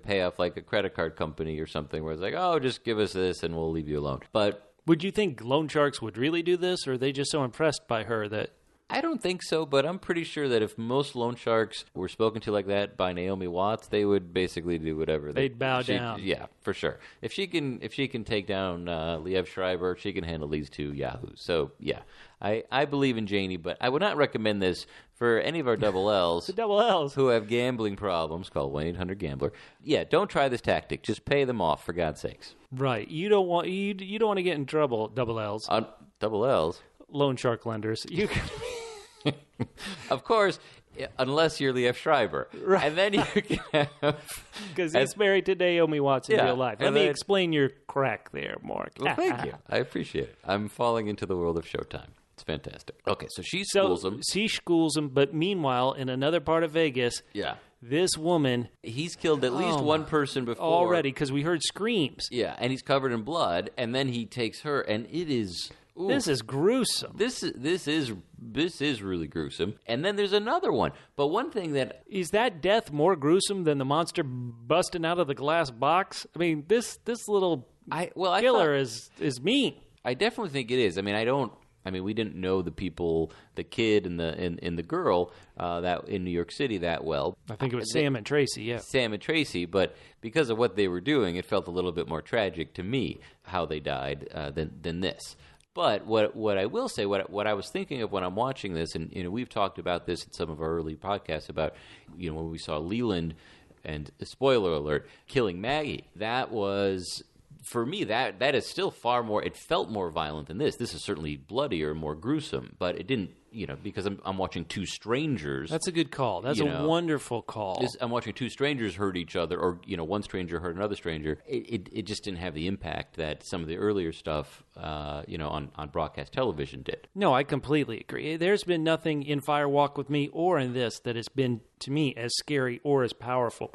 payoff, like a credit card company or something, where it's like, oh, just give us this and we'll leave you alone. But would you think loan sharks would really do this, or are they just so impressed by her that? I don't think so, but I'm pretty sure that if most loan sharks were spoken to like that by Naomi Watts, they would basically do whatever. They'd bow down. Yeah, for sure. If she can take down Liev Schreiber, she can handle these 2 yahoos. So yeah, I believe in Janie, but I would not recommend this for any of our double L's. The double L's who have gambling problems. Call 1-800-GAMBLER. Yeah, don't try this tactic. Just pay them off for God's sakes. Right. You don't want to get in trouble. Double L's. Double L's. Loan shark lenders. You can. Of course, unless you're Liev Schreiber. Right. And then you can have... Because he's married to Naomi Watts in real life. Let me explain your crack there, Mork. Well, thank you. I appreciate it. I'm falling into the world of Showtime. It's fantastic. Okay, so she schools him. She schools him, but meanwhile, in another part of Vegas... Yeah. This woman... He's killed at least one person before. Already, because we heard screams. Yeah, and he's covered in blood, and then he takes her, and it is... Ooh, this is gruesome. This is really gruesome. And then there's another one. But one thing that... Is that death more gruesome than the monster busting out of the glass box? I mean, this little killer is mean. I definitely think it is. I mean, we didn't know the people, the kid and the girl that in New York City that well. I think it was Sam and Tracy, yeah. Sam and Tracy, but because of what they were doing, it felt a little bit more tragic to me how they died than this. But what I will say, what I was thinking of when I'm watching this, and we've talked about this in some of our early podcasts about when we saw Leland and spoiler alert killing Maggie. That was. For me, that is still far more... It felt more violent than this. This is certainly bloodier, more gruesome, but it didn't, because I'm watching two strangers... That's a good call. That's a wonderful call. I'm watching two strangers hurt each other, or, one stranger hurt another stranger. It just didn't have the impact that some of the earlier stuff, on broadcast television did. No, I completely agree. There's been nothing in Fire Walk with Me or in this that has been, to me, as scary or as powerful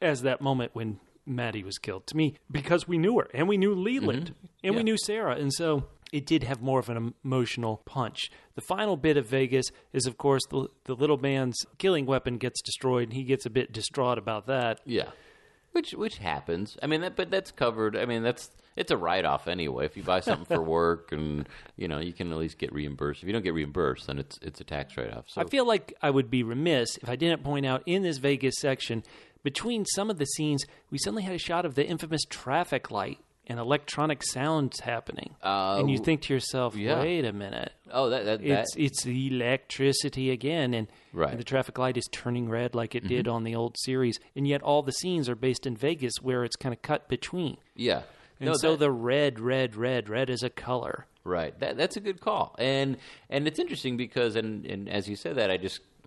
as that moment when... Maddie was killed to me because we knew her and we knew Leland and we knew Sarah. And so it did have more of an emotional punch. The final bit of Vegas is, of course, the little man's killing weapon gets destroyed and he gets a bit distraught about that. Yeah. Which happens. I mean, but that's covered. I mean, it's a write-off anyway. If you buy something for work and, you can at least get reimbursed. If you don't get reimbursed, then it's a tax write-off. So. I feel like I would be remiss if I didn't point out in this Vegas section, between some of the scenes, we suddenly had a shot of the infamous traffic light and electronic sounds happening. And you think to yourself, wait a minute. Oh, it's the electricity again. And the traffic light is turning red like it did on the old series. And yet all the scenes are based in Vegas where it's kind of cut between. Yeah. And the red is a color. Right. That's a good call. And it's interesting because, and as you said that, I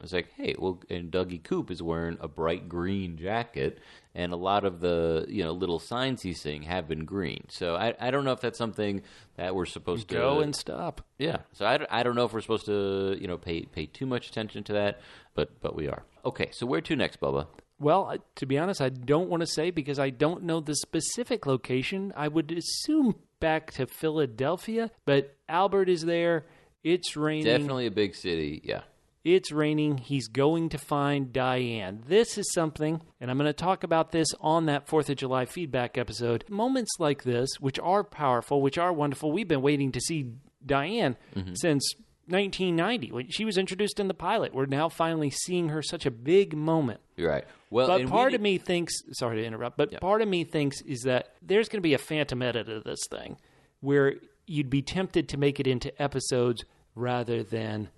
was like, hey, well, and DougieCoop is wearing a bright green jacket, and a lot of the little signs he's seeing have been green. So I don't know if that's something that we're supposed to go and stop. Yeah. So I don't know if we're supposed to pay too much attention to that, but we are. Okay. So where to next, Bubba? Well, to be honest, I don't want to say because I don't know the specific location. I would assume back to Philadelphia, but Albert is there. It's raining. Definitely a big city. Yeah. It's raining. He's going to find Diane. This is something, and I'm going to talk about this on that 4th of July feedback episode. Moments like this, which are powerful, which are wonderful. We've been waiting to see Diane since 1990 when she was introduced in the pilot. We're now finally seeing her, such a big moment. You're right. Well, but part of me thinks, sorry to interrupt, but part of me thinks is that there's going to be a phantom edit of this thing where you'd be tempted to make it into episodes rather than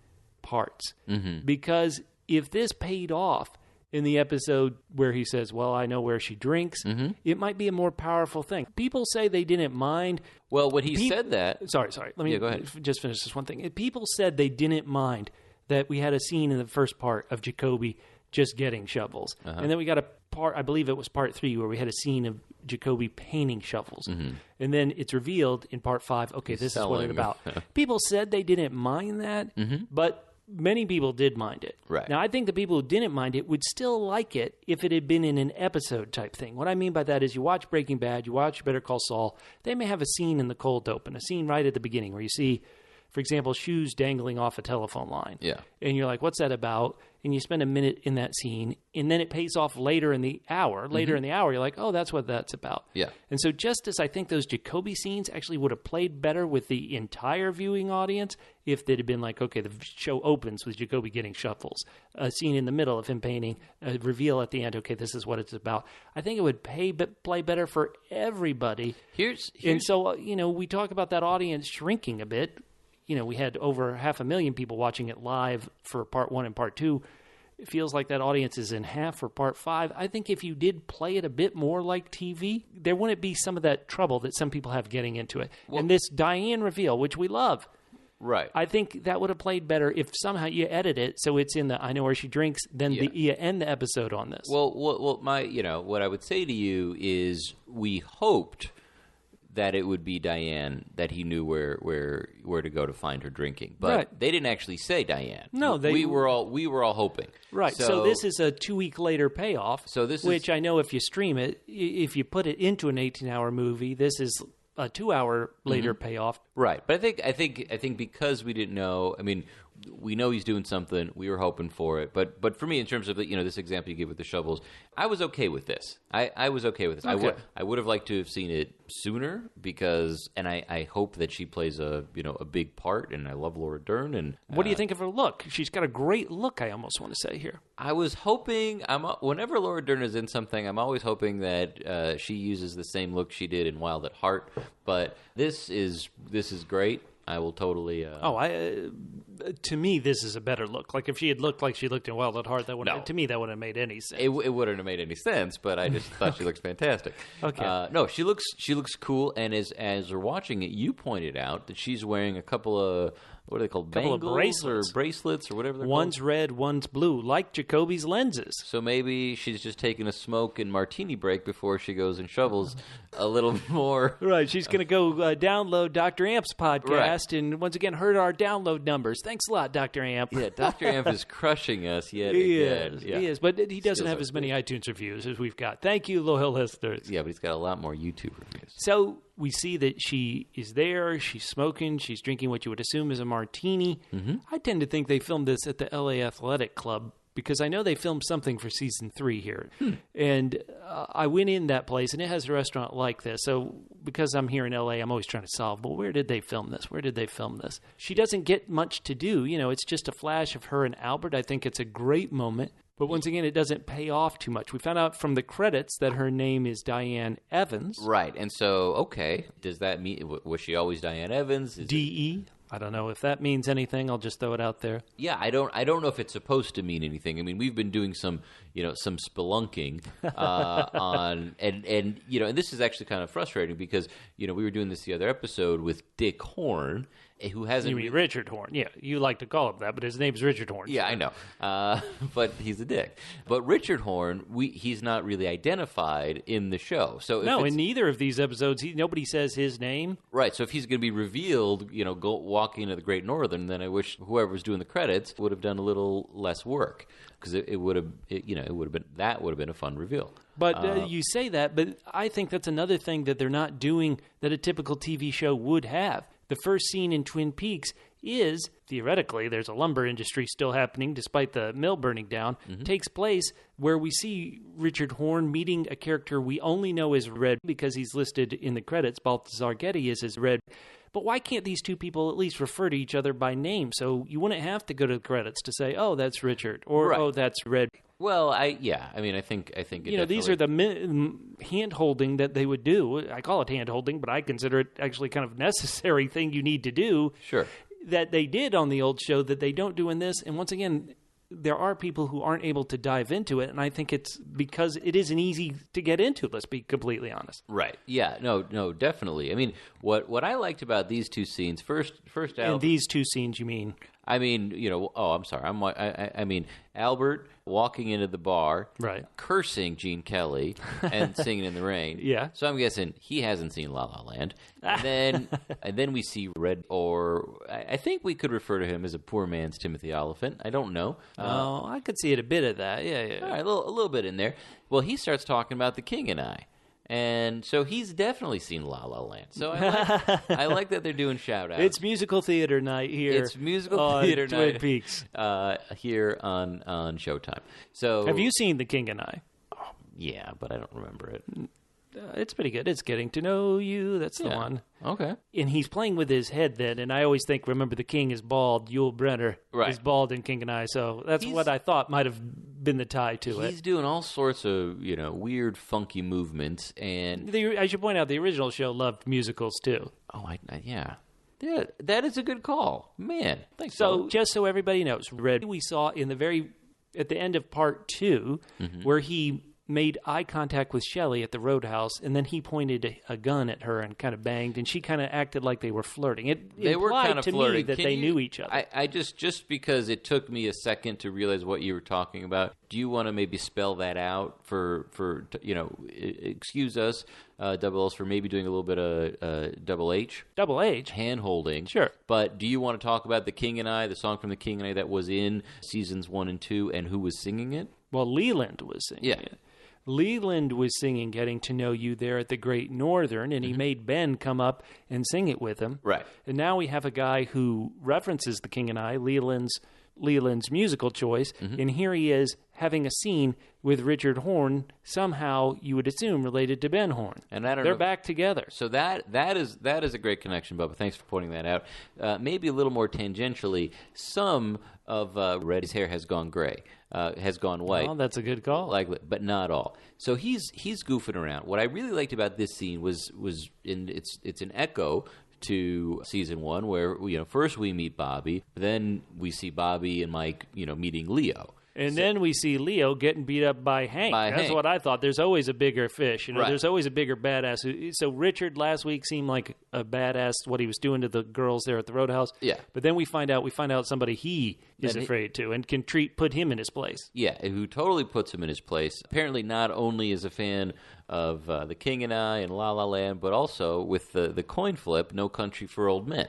parts. Because if this paid off in the episode where he says, well, I know where she drinks, it might be a more powerful thing. People say they didn't mind. Well, when he said that... Sorry. Let me go ahead. Just finish this one thing. People said they didn't mind that we had a scene in the first part of Jacoby just getting shovels. And then we got a part, I believe it was part 3, where we had a scene of Jacoby painting shovels. And then it's revealed in part 5, okay, this is what it's about. People said they didn't mind that, but many people did mind it. Right. Now, I think the people who didn't mind it would still like it if it had been in an episode type thing. What I mean by that is you watch Breaking Bad, you watch Better Call Saul, they may have a scene in the cold open, a scene right at the beginning where you see, for example, shoes dangling off a telephone line. Yeah. And you're like, what's that about? And you spend a minute in that scene, and then it pays off later in the hour. Later in the hour, you're like, oh, that's what that's about. Yeah. And so just as I think those Jacoby scenes actually would have played better with the entire viewing audience if they'd have been like, okay, the show opens with Jacoby getting shuffles, a scene in the middle of him painting, a reveal at the end, okay, this is what it's about. I think it would play better for everybody. And so, we talk about that audience shrinking a bit. We had over 500,000 people watching it live for part 1 and part 2. It feels like that audience is in half for part 5. I think if you did play it a bit more like TV, there wouldn't be some of that trouble that some people have getting into it. Well, and this Diane reveal, which we love, Right. I think that would have played better if somehow you edit it so it's in the I Know Where She Drinks, then you end the episode on this. Well, what I would say to you is we hoped that it would be Diane, that he knew where to go to find her drinking, but they didn't actually say Diane. No, we were all hoping. Right. So this is a 2 week later payoff. So which I know if you stream it, if you put it into an 18-hour movie, this is a 2 hour later payoff. Right. But I think because we didn't know, I mean, we know he's doing something. We were hoping for it. But for me, in terms of this example you gave with the shovels, I was okay with this. I was okay with this. Okay. I would have liked to have seen it sooner because, and I hope that she plays a big part. And I love Laura Dern. And what do you think of her look? She's got a great look. I almost want to say here. I was hoping. Whenever Laura Dern is in something, I'm always hoping that she uses the same look she did in Wild at Heart. But this is great. I will totally. To me, this is a better look. Like if she had looked like she looked in Wild at Heart, to me that wouldn't have made any sense. It wouldn't have made any sense. But I just thought she looks fantastic. Okay. No, she looks cool. And as we're watching it, you pointed out that she's wearing a couple of. What are they called? Bangles or bracelets or whatever they're one's called? Red, one's blue, like Jacoby's lenses. So maybe she's just taking a smoke and martini break before she goes and shovels a little more. Right. She's going to go download Dr. Amp's podcast and once again heard our download numbers. Thanks a lot, Dr. Amp. Yeah, Dr. Amp is crushing us yet he again. Is. Yeah. He is. But he doesn't have as many iTunes reviews as we've got. Thank you, loyal listeners. Yeah, but he's got a lot more YouTube reviews. So we see that she is there, she's smoking, she's drinking what you would assume is a martini. Mm-hmm. I tend to think they filmed this at the LA Athletic Club because I know they filmed something for season 3 here. And I went in that place, and it has a restaurant like this. So because I'm here in LA, I'm always trying to solve, well, where did they film this? Where did they film this? She doesn't get much to do. It's just a flash of her and Albert. I think it's a great moment. But once again, it doesn't pay off too much. We found out from the credits that her name is Diane Evans. Right. And so, okay, does that mean, was she always Diane Evans? D.E.? I don't know if that means anything. I'll just throw it out there. Yeah, I don't know if it's supposed to mean anything. I mean, we've been doing some spelunking on, and this is actually kind of frustrating because, we were doing this the other episode with Dick Horn, who hasn't... You mean Richard Horn. Yeah, you like to call him that, but his name's Richard Horn. Yeah, I know. But he's a dick. But Richard Horn, he's not really identified in the show. So no, in neither of these episodes, nobody says his name. Right, so if he's going to be revealed, walking into the Great Northern, then I wish whoever was doing the credits would have done a little less work because it would have been a fun reveal. But you say that, but I think that's another thing that they're not doing that a typical TV show would have. The first scene in Twin Peaks is, theoretically, there's a lumber industry still happening despite the mill burning down, takes place where we see Richard Horn meeting a character we only know as Red because he's listed in the credits. Balthazar Getty is as Red. But why can't these two people at least refer to each other by name? So you wouldn't have to go to the credits to say, oh, that's Richard, or oh, that's Red. Well, I think it these are the hand-holding that they would do. I call it hand-holding, but I consider it actually kind of necessary thing you need to do. Sure. That they did on the old show that they don't do in this. And once again, there are people who aren't able to dive into it, and I think it's because it isn't easy to get into, let's be completely honest. Right. Yeah, no, definitely. I mean, what I liked about these two scenes, first out... And these two scenes, you mean? I mean, I'm sorry. I mean, Albert walking into the bar, right, cursing Gene Kelly and Singing in the Rain. Yeah. So I'm guessing he hasn't seen La La Land. And then we see Red, or I think we could refer to him as a poor man's Timothy Oliphant. I don't know. I could see it a bit of that. Yeah. All right, a little bit in there. Well, he starts talking about The King and I. And so he's definitely seen La La Land. So I like that they're doing shout-outs. It's musical theater night here. It's musical theater night. Twin Peaks. Here on Showtime. So have you seen The King and I? Oh, yeah, but I don't remember it. It's pretty good. It's Getting to Know You. That's the one. Okay. And he's playing with his head then, and I always think, remember, the king is bald. Yul Brynner is bald in King and I, so that's what I thought might have been the tie to it. He's doing all sorts of, weird, funky movements, and... I should point out, the original show loved musicals, too. Oh, yeah. Yeah, that is a good call. Man, thanks. So, just so everybody knows, Red, we saw at the end of part 2, where he made eye contact with Shelley at the Roadhouse, and then he pointed a gun at her and kind of banged, and she kind of acted like they were flirting. They were kind of to flirting. Me that they knew each other. I just because it took me a second to realize what you were talking about. Do you want to maybe spell that out for excuse us, Double L's, for maybe doing a little bit of Double H? Double H? Hand holding. Sure. But do you want to talk about The King and I, the song from The King and I that was in seasons 1 and 2, and who was singing it? Well, Leland was singing it. Leland was singing Getting to Know You there at the Great Northern, and he made Ben come up and sing it with him. Right. And now we have a guy who references The King and I, Leland's musical choice, and here he is having a scene with Richard Horne, somehow you would assume related to Ben Horne. And I don't They're know. back together. So that is a great connection, Bubba. Thanks for pointing that out. Maybe a little more tangentially, some of Red's hair has gone gray, has gone white. Oh, that's a good call. But not all. So he's goofing around. What I really liked about this scene was it's an echo to season 1, where first we meet Bobby, then we see Bobby and Mike meeting Leo. And then we see Leo getting beat up by Hank. That's what I thought. There's always a bigger fish. Right. There's always a bigger badass. So Richard last week seemed like a badass, what he was doing to the girls there at the Roadhouse. Yeah. But then we find out somebody he is afraid to and can put him in his place. Yeah, who totally puts him in his place. Apparently not only is a fan of The King and I and La La Land, but also with the coin flip, No Country for Old Men.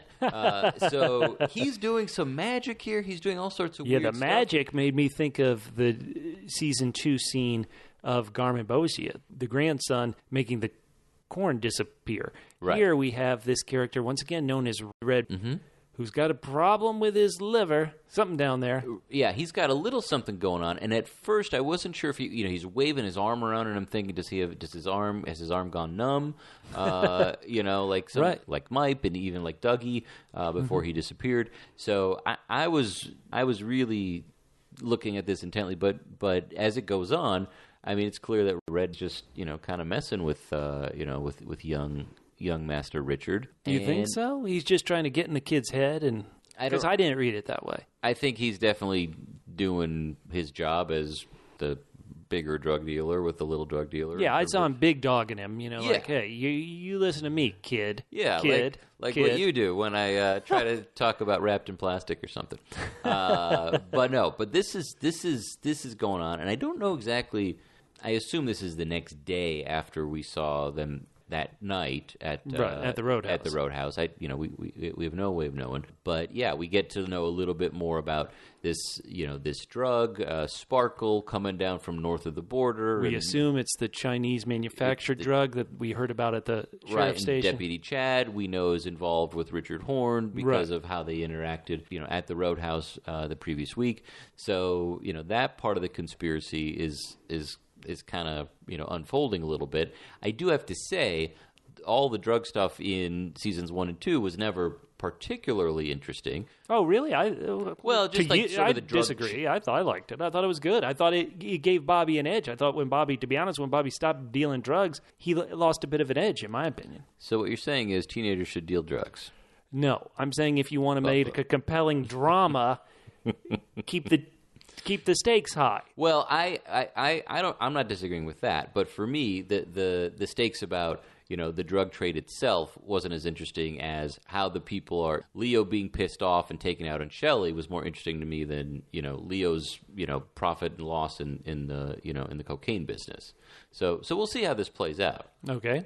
So he's doing some magic here. He's doing all sorts of weird stuff. Yeah, the magic made me think of the season 2 scene of Garmin Bosia, the grandson making the corn disappear. Right. Here we have this character, once again known as Red, who's got a problem with his liver, something down there. Yeah, he's got a little something going on. And at first, I wasn't sure if he's waving his arm around, and I'm thinking, has his arm gone numb? Like Mike and even like Dougie before he disappeared. So I was really looking at this intently, but as it goes on, I mean, it's clear that Red's just kind of messing with with young Master Richard. Do you think so? He's just trying to get in the kid's head, and because I didn't read it that way. I think he's definitely doing his job as the bigger drug dealer with the little drug dealer. Yeah, I saw him big dogging him. Like, hey, you listen to me, kid. Yeah, kid, like kid. what you do when I try to talk about wrapped in plastic or something. But this is going on, and I don't know exactly. I assume this is the next day after we saw them that night at the Roadhouse. At the Roadhouse, we have no way of knowing, but yeah, we get to know a little bit more about this this drug, Sparkle, coming down from north of the border. We assume it's the Chinese manufactured drug that we heard about at the sheriff's station. Deputy Chad, we know, is involved with Richard Horne because of how they interacted, at the Roadhouse the previous week. So that part of the conspiracy is kind of unfolding a little bit. I do have to say, all the drug stuff in seasons 1 and 2 was never particularly interesting. Oh, really? I disagree. I liked it. I thought it was good. I thought it gave Bobby an edge. I thought when Bobby stopped dealing drugs, he lost a bit of an edge, in my opinion. So what you're saying is teenagers should deal drugs? No, I'm saying if you want to make a compelling drama, keep the stakes high. Well, I'm not disagreeing with that, but for me, the stakes about the drug trade itself wasn't as interesting as how the people are. Leo being pissed off and taken out on Shelley was more interesting to me than Leo's profit and loss in the cocaine business. So we'll see how this plays out. Okay.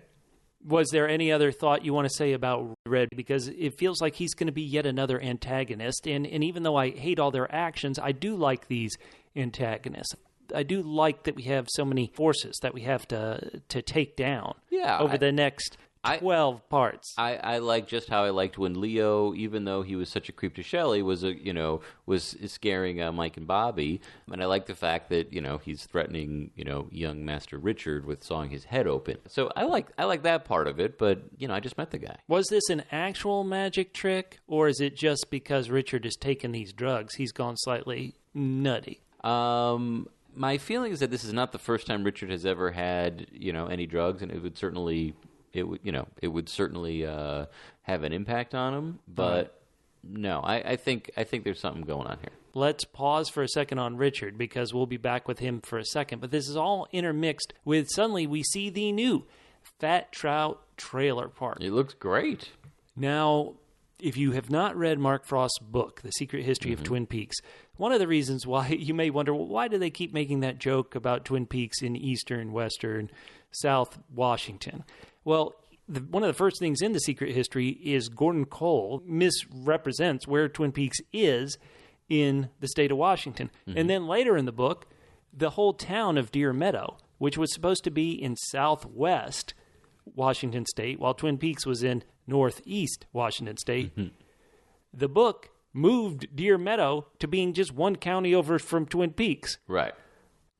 Was there any other thought you want to say about Red? Because it feels like he's going to be yet another antagonist. And even though I hate all their actions, I do like these antagonists. I do like that we have so many forces that we have to take down over the next 12 parts. I like just how I liked when Leo, even though he was such a creep to Shelley, was scaring Mike and Bobby, and I like the fact that he's threatening young Master Richard with sawing his head open. So I like that part of it, but I just met the guy. Was this an actual magic trick, or is it just because Richard has taken these drugs, he's gone slightly nutty? My feeling is that this is not the first time Richard has ever had any drugs, and it would certainly have an impact on him. But no, I think there's something going on here. let's pause for a second on Richard because we'll be back with him for a second. But this is all intermixed with suddenly we see the new Fat Trout Trailer Park. It looks great. Now, if you have not read Mark Frost's book, The Secret History of Twin Peaks, one of the reasons why you may wonder, well, why do they keep making that joke about Twin Peaks in eastern, western, south Washington? Well, one of the first things in The Secret History is Gordon Cole misrepresents where Twin Peaks is in the state of Washington. And then later in the book, the whole town of Deer Meadow, which was supposed to be in southwest Washington State, while Twin Peaks was in northeast Washington State, the book moved Deer Meadow to being just one county over from Twin Peaks. Right.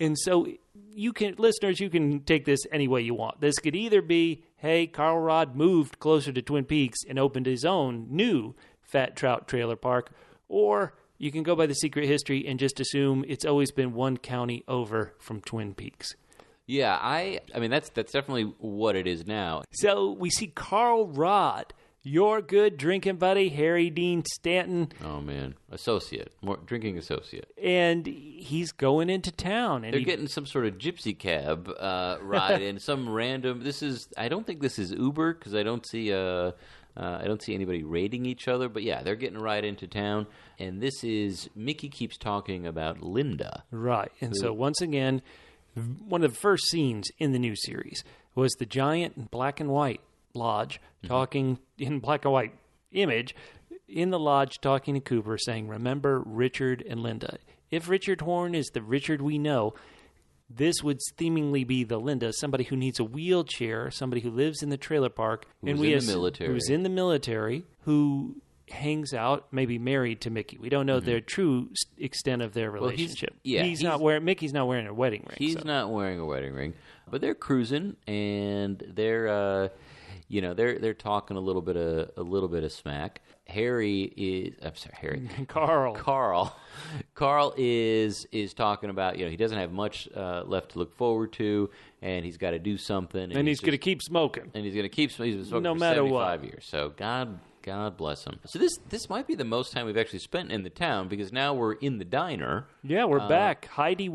And so listeners, you can take this any way you want. This could either be, hey, Carl Rod moved closer to Twin Peaks and opened his own new Fat Trout Trailer Park, or you can go by The Secret History and just assume it's always been one county over from Twin Peaks. Yeah, I mean, that's definitely what it is now. So we see Carl Rod, your good drinking buddy, Harry Dean Stanton. Oh, man. Drinking associate. And he's going into town. And they're getting some sort of gypsy cab ride in some random... I don't think this is Uber, because I don't see anybody raiding each other. But yeah, they're getting a ride into town. And this is... Mickey keeps talking about Linda. Right. And so once again... One of the first scenes in the new series was the giant black and white lodge talking in black and white image in the lodge talking to Cooper saying, remember Richard and Linda. If Richard Horn is the Richard we know, this would seemingly be the Linda, somebody who needs a wheelchair, somebody who lives in the trailer park. Who's in the military, who hangs out, maybe married to Mickey. We don't know their true extent of their relationship. Mickey's not wearing a wedding ring. He's not wearing a wedding ring, but they're cruising and they're talking a little bit of smack. Carl is talking about, he doesn't have much left to look forward to, and he's got to do something, and he's going to keep smoking, he's been smoking no for matter 75 what. years. So God bless him. So this might be the most time we've actually spent in the town, because now we're in the diner. Yeah, we're back. Heidi,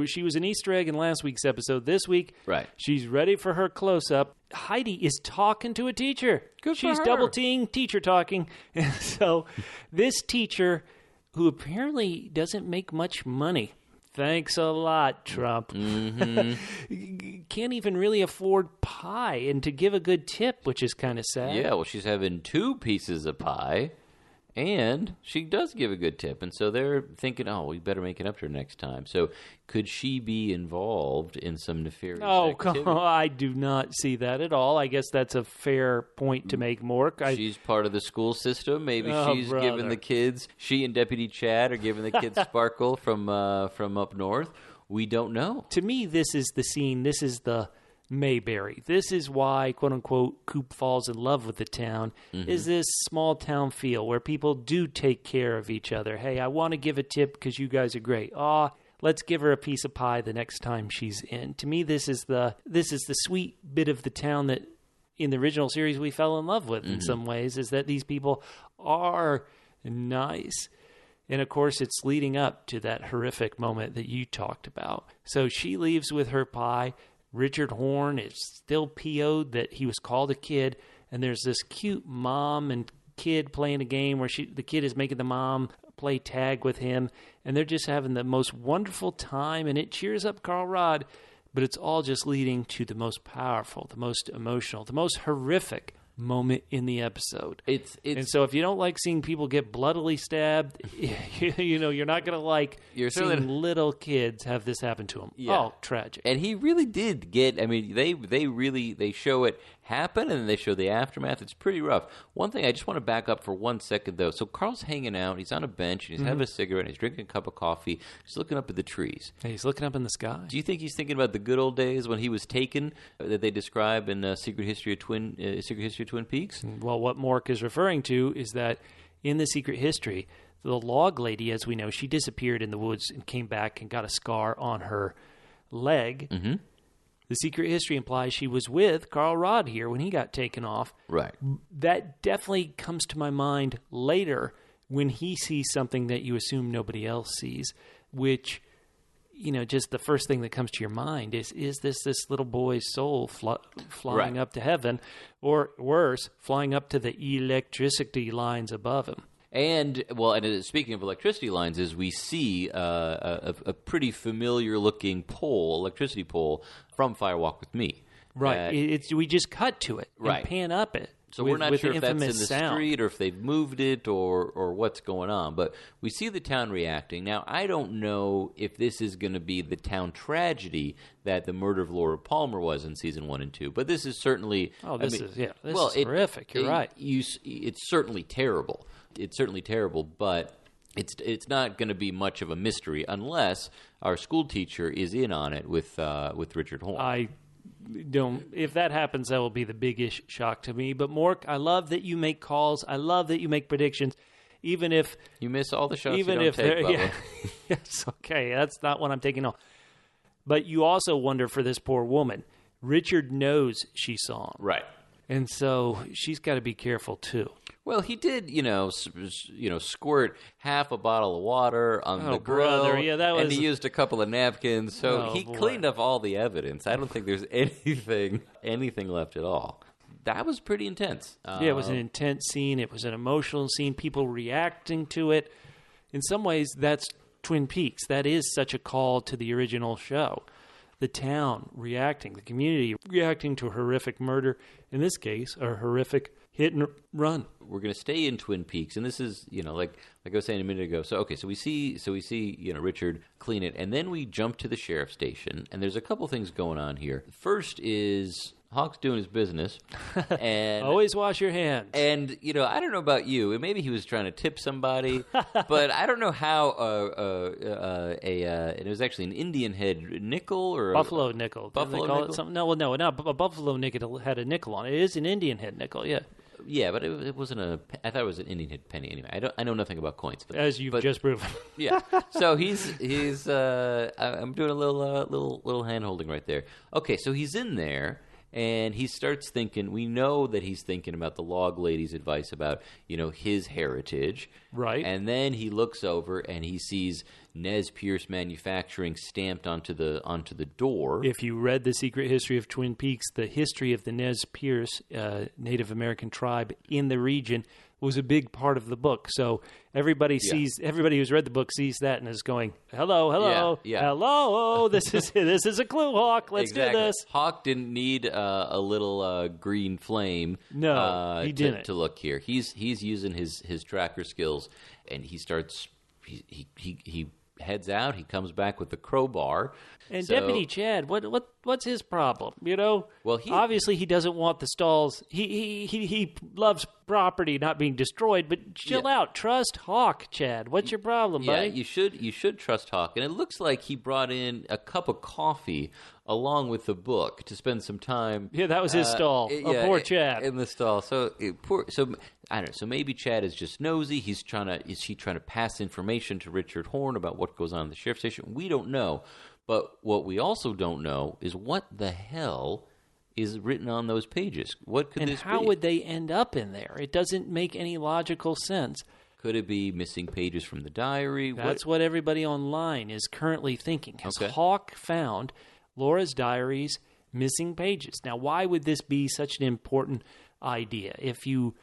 she was an Easter egg in last week's episode. This week, right? She's ready for her close-up. Heidi is talking to a teacher. She's double-teeing teacher talking. And so this teacher, who apparently doesn't make much money, thanks a lot, Trump, can't even really afford pie and to give a good tip, which is kind of sad. Yeah, well, she's having 2 pieces of pie, and she does give a good tip. And so they're thinking, we better make it up to her next time. So could she be involved in some nefarious activity? Come on. I do not see that at all. I guess that's a fair point to make, Mork. She's part of the school system. Maybe she's giving the kids, she and Deputy Chad are giving the kids Sparkle from up north. We don't know. To me, this is the scene. This is the Mayberry. This is why, quote unquote, Coop falls in love with the town, is this small town feel where people do take care of each other. Hey, I want to give a tip because you guys are great. Let's give her a piece of pie the next time she's in. To me, this is the sweet bit of the town that in the original series we fell in love with in some ways, is that these people are nice. And, of course, it's leading up to that horrific moment that you talked about. So she leaves with her pie. Richard Horn is still PO'd that he was called a kid. And there's this cute mom and kid playing a game where the kid is making the mom play tag with him. And they're just having the most wonderful time. And it cheers up Carl Rod. But it's all just leading to the most powerful, the most emotional, the most horrific moment in the episode. And so if you don't like seeing people get bloodily stabbed, you're not going to like seeing little kids have this happen to them. Yeah. Oh, tragic. And he really did get, they show it happen and then they show the aftermath. It's pretty rough. One thing, I just want to back up for 1 second though. So Carl's hanging out, he's on a bench, and he's having a cigarette, and he's drinking a cup of coffee, he's looking up at the trees. Hey, he's looking up in the sky. Do you think he's thinking about the good old days when he was taken, that they describe in Secret History of Twin Peaks? Well, what Mork is referring to is that in the Secret History, the log lady, as we know, she disappeared in the woods and came back and got a scar on her leg. The Secret History implies she was with Carl Rod here when he got taken off. Right. That definitely comes to my mind later when he sees something that you assume nobody else sees, which, just the first thing that comes to your mind is this little boy's soul flying up to heaven, or worse, flying up to the electricity lines above him? And speaking of electricity lines, is we see a pretty familiar-looking electricity pole from Firewalk with Me. Right. We just cut to it and pan up it. So we're not sure if that's in the street or if they've moved it or what's going on. But we see the town reacting. Now, I don't know if this is going to be the town tragedy that the murder of Laura Palmer was in season 1 and 2. But this is certainly... This is horrific. You're right. It's certainly terrible. It's certainly terrible, but it's not going to be much of a mystery unless our school teacher is in on it with Richard Horn. If that happens, that will be the biggest shock to me. But Mork, I love that you make calls. I love that you make predictions, even if you miss all the shots. Even if take, Bubba. Yes, okay, that's not what I'm taking on. But you also wonder for this poor woman. Richard knows she saw him, right, and so she's got to be careful too. Well, he did, squirt half a bottle of water on the grill, and he used a couple of napkins, so he cleaned up all the evidence. I don't think there's anything left at all. That was pretty intense. It was an intense scene. It was an emotional scene. People reacting to it. In some ways, that's Twin Peaks. That is such a call to the original show. The town reacting, the community reacting to a horrific murder. In this case, a horrific hit and run. We're going to stay in Twin Peaks, and this is, like I was saying a minute ago. So we see, Richard clean it, and then we jump to the sheriff's station, and there's a couple things going on here. First is Hawk's doing his business, and always wash your hands. And I don't know about you, maybe he was trying to tip somebody, but I don't know how. It was actually an Indian head nickel or buffalo nickel. Buffalo they call nickel? It something? No, not a buffalo nickel had a nickel on it. It is an Indian head nickel, yeah. Yeah, but it wasn't I thought it was an Indian head penny. Anyway, I know nothing about coins, as you've just proven. Yeah. So he's I'm doing a little hand holding right there. Okay, so he's in there. And he starts thinking, we know that he's thinking about the log lady's advice about, his heritage. Right. And then he looks over and he sees Nez Pierce Manufacturing stamped onto the door. If you read The Secret History of Twin Peaks, the history of the Nez Pierce Native American tribe in the region was a big part of the book. So everybody who's read the book sees that and is going, hello, hello, this is a clue, Hawk. Let's do this. Hawk didn't need a little green flame. No, he didn't. To look here. He's using his tracker skills, and he starts. He heads out. He comes back with the crowbar. And Deputy Chad, what's his problem? Well, obviously he doesn't want the stalls. He loves property not being destroyed. But chill out. Trust Hawk, Chad. What's your problem, buddy? Yeah, you should trust Hawk. And it looks like he brought in a cup of coffee along with the book to spend some time. Yeah, that was his stall. Poor Chad in the stall. So I don't know. So maybe Chad is just nosy. Is he trying to pass information to Richard Horn about what goes on in the sheriff's station? We don't know. But what we also don't know is what the hell is written on those pages. What could this be? And how would they end up in there? It doesn't make any logical sense. Could it be missing pages from the diary? That's what everybody online is currently thinking. Has Hawk found Laura's diary's missing pages? Now, why would this be such an important idea? If you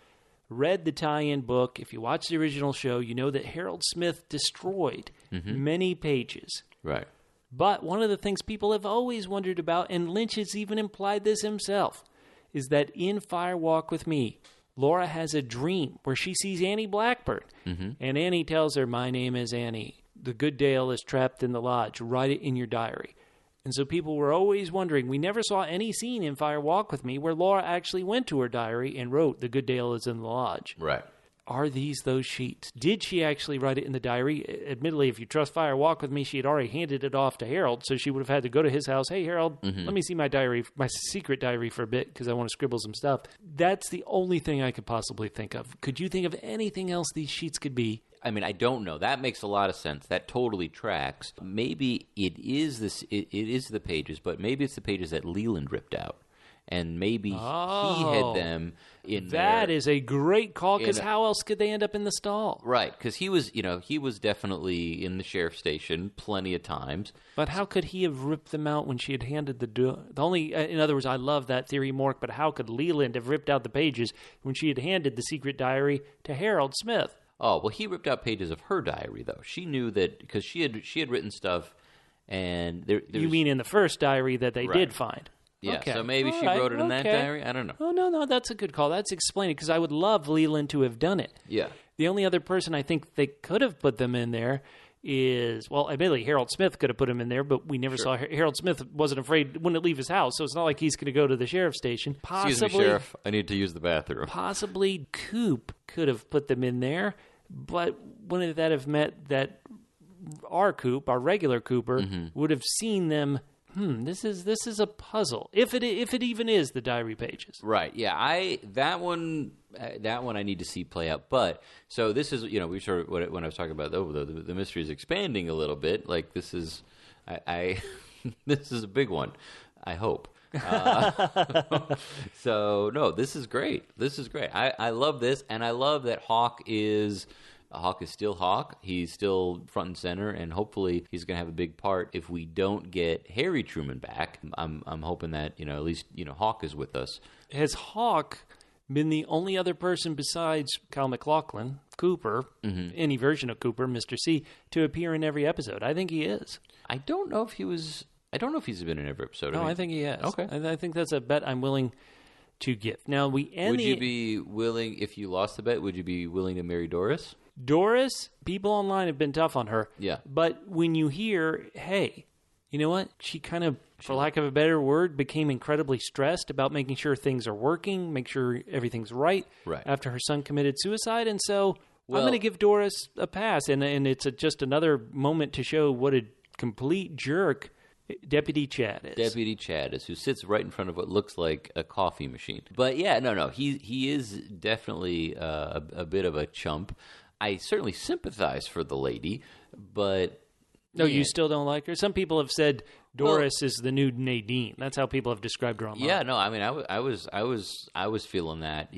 read the tie-in book, if you watched the original show, you know that Harold Smith destroyed many pages. Right. But one of the things people have always wondered about, and Lynch has even implied this himself, is that in Fire Walk with Me, Laura has a dream where she sees Annie Blackburn. And Annie tells her, "My name is Annie. The good Dale is trapped in the lodge. Write it in your diary." And so people were always wondering, we never saw any scene in Fire Walk with Me where Laura actually went to her diary and wrote, "The good Dale is in the lodge." Right. Are these those sheets? Did she actually write it in the diary? Admittedly, if you trust Fire Walk with Me, she had already handed it off to Harold, so she would have had to go to his house. "Hey, Harold, let me see my diary, my secret diary for a bit because I want to scribble some stuff." That's the only thing I could possibly think of. Could you think of anything else these sheets could be? I mean, I don't know. That makes a lot of sense. That totally tracks. Maybe it is the pages, but maybe it's the pages that Leland ripped out. and maybe he hid them in there. That is a great call, because how else could they end up in the stall? Right, because he was definitely in the sheriff's station plenty of times. But how could he have ripped them out when she had handed in other words, I love that theory, Mork, but how could Leland have ripped out the pages when she had handed the secret diary to Harold Smith? Oh, well, he ripped out pages of her diary, though. She knew that, because she had written stuff, and You mean in the first diary that they did find? Yeah, okay. So maybe she wrote it in that diary? I don't know. Oh, no, that's a good call. That's explaining, because I would love Leland to have done it. Yeah. The only other person I think they could have put them in there is, well, admittedly, Harold Smith could have put him in there, but we never saw Harold Smith wouldn't leave his house, so it's not like he's going to go to the sheriff's station. Excuse me, Sheriff, I need to use the bathroom. Possibly Coop could have put them in there, but wouldn't that have meant that our Coop, our regular Cooper, would have seen them? This is a puzzle. If it even is the diary pages. Right. Yeah. That one I need to see play out. But so this is, we sort of, when I was talking about the mystery is expanding a little bit. Like this is this is a big one. I hope. So no, this is great. I love this, and I love that Hawk is still Hawk. He's still front and center, and hopefully he's going to have a big part if we don't get Harry Truman back. I'm hoping that, at least, Hawk is with us. Has Hawk been the only other person besides Kyle MacLachlan, Cooper, any version of Cooper, Mr. C, to appear in every episode? I think he is. I don't know if he's been in every episode. No, I think he has. Okay. I think that's a bet I'm willing to give. Now, would you be willing, if you lost the bet, would you be willing to marry Doris? Doris, people online have been tough on her. Yeah. But when you hear, hey, you know what? She kind of, for lack of a better word, became incredibly stressed about making sure things are working, make sure everything's right. After her son committed suicide. And so I'm going to give Doris a pass. And it's just another moment to show what a complete jerk Deputy Chad is, who sits right in front of what looks like a coffee machine. But yeah, no, he is definitely a bit of a chump. I certainly sympathize for the lady, but no, you still don't like her. Some people have said Doris is the new Nadine. That's how people have described her online. Yeah, no, I mean, I was feeling that,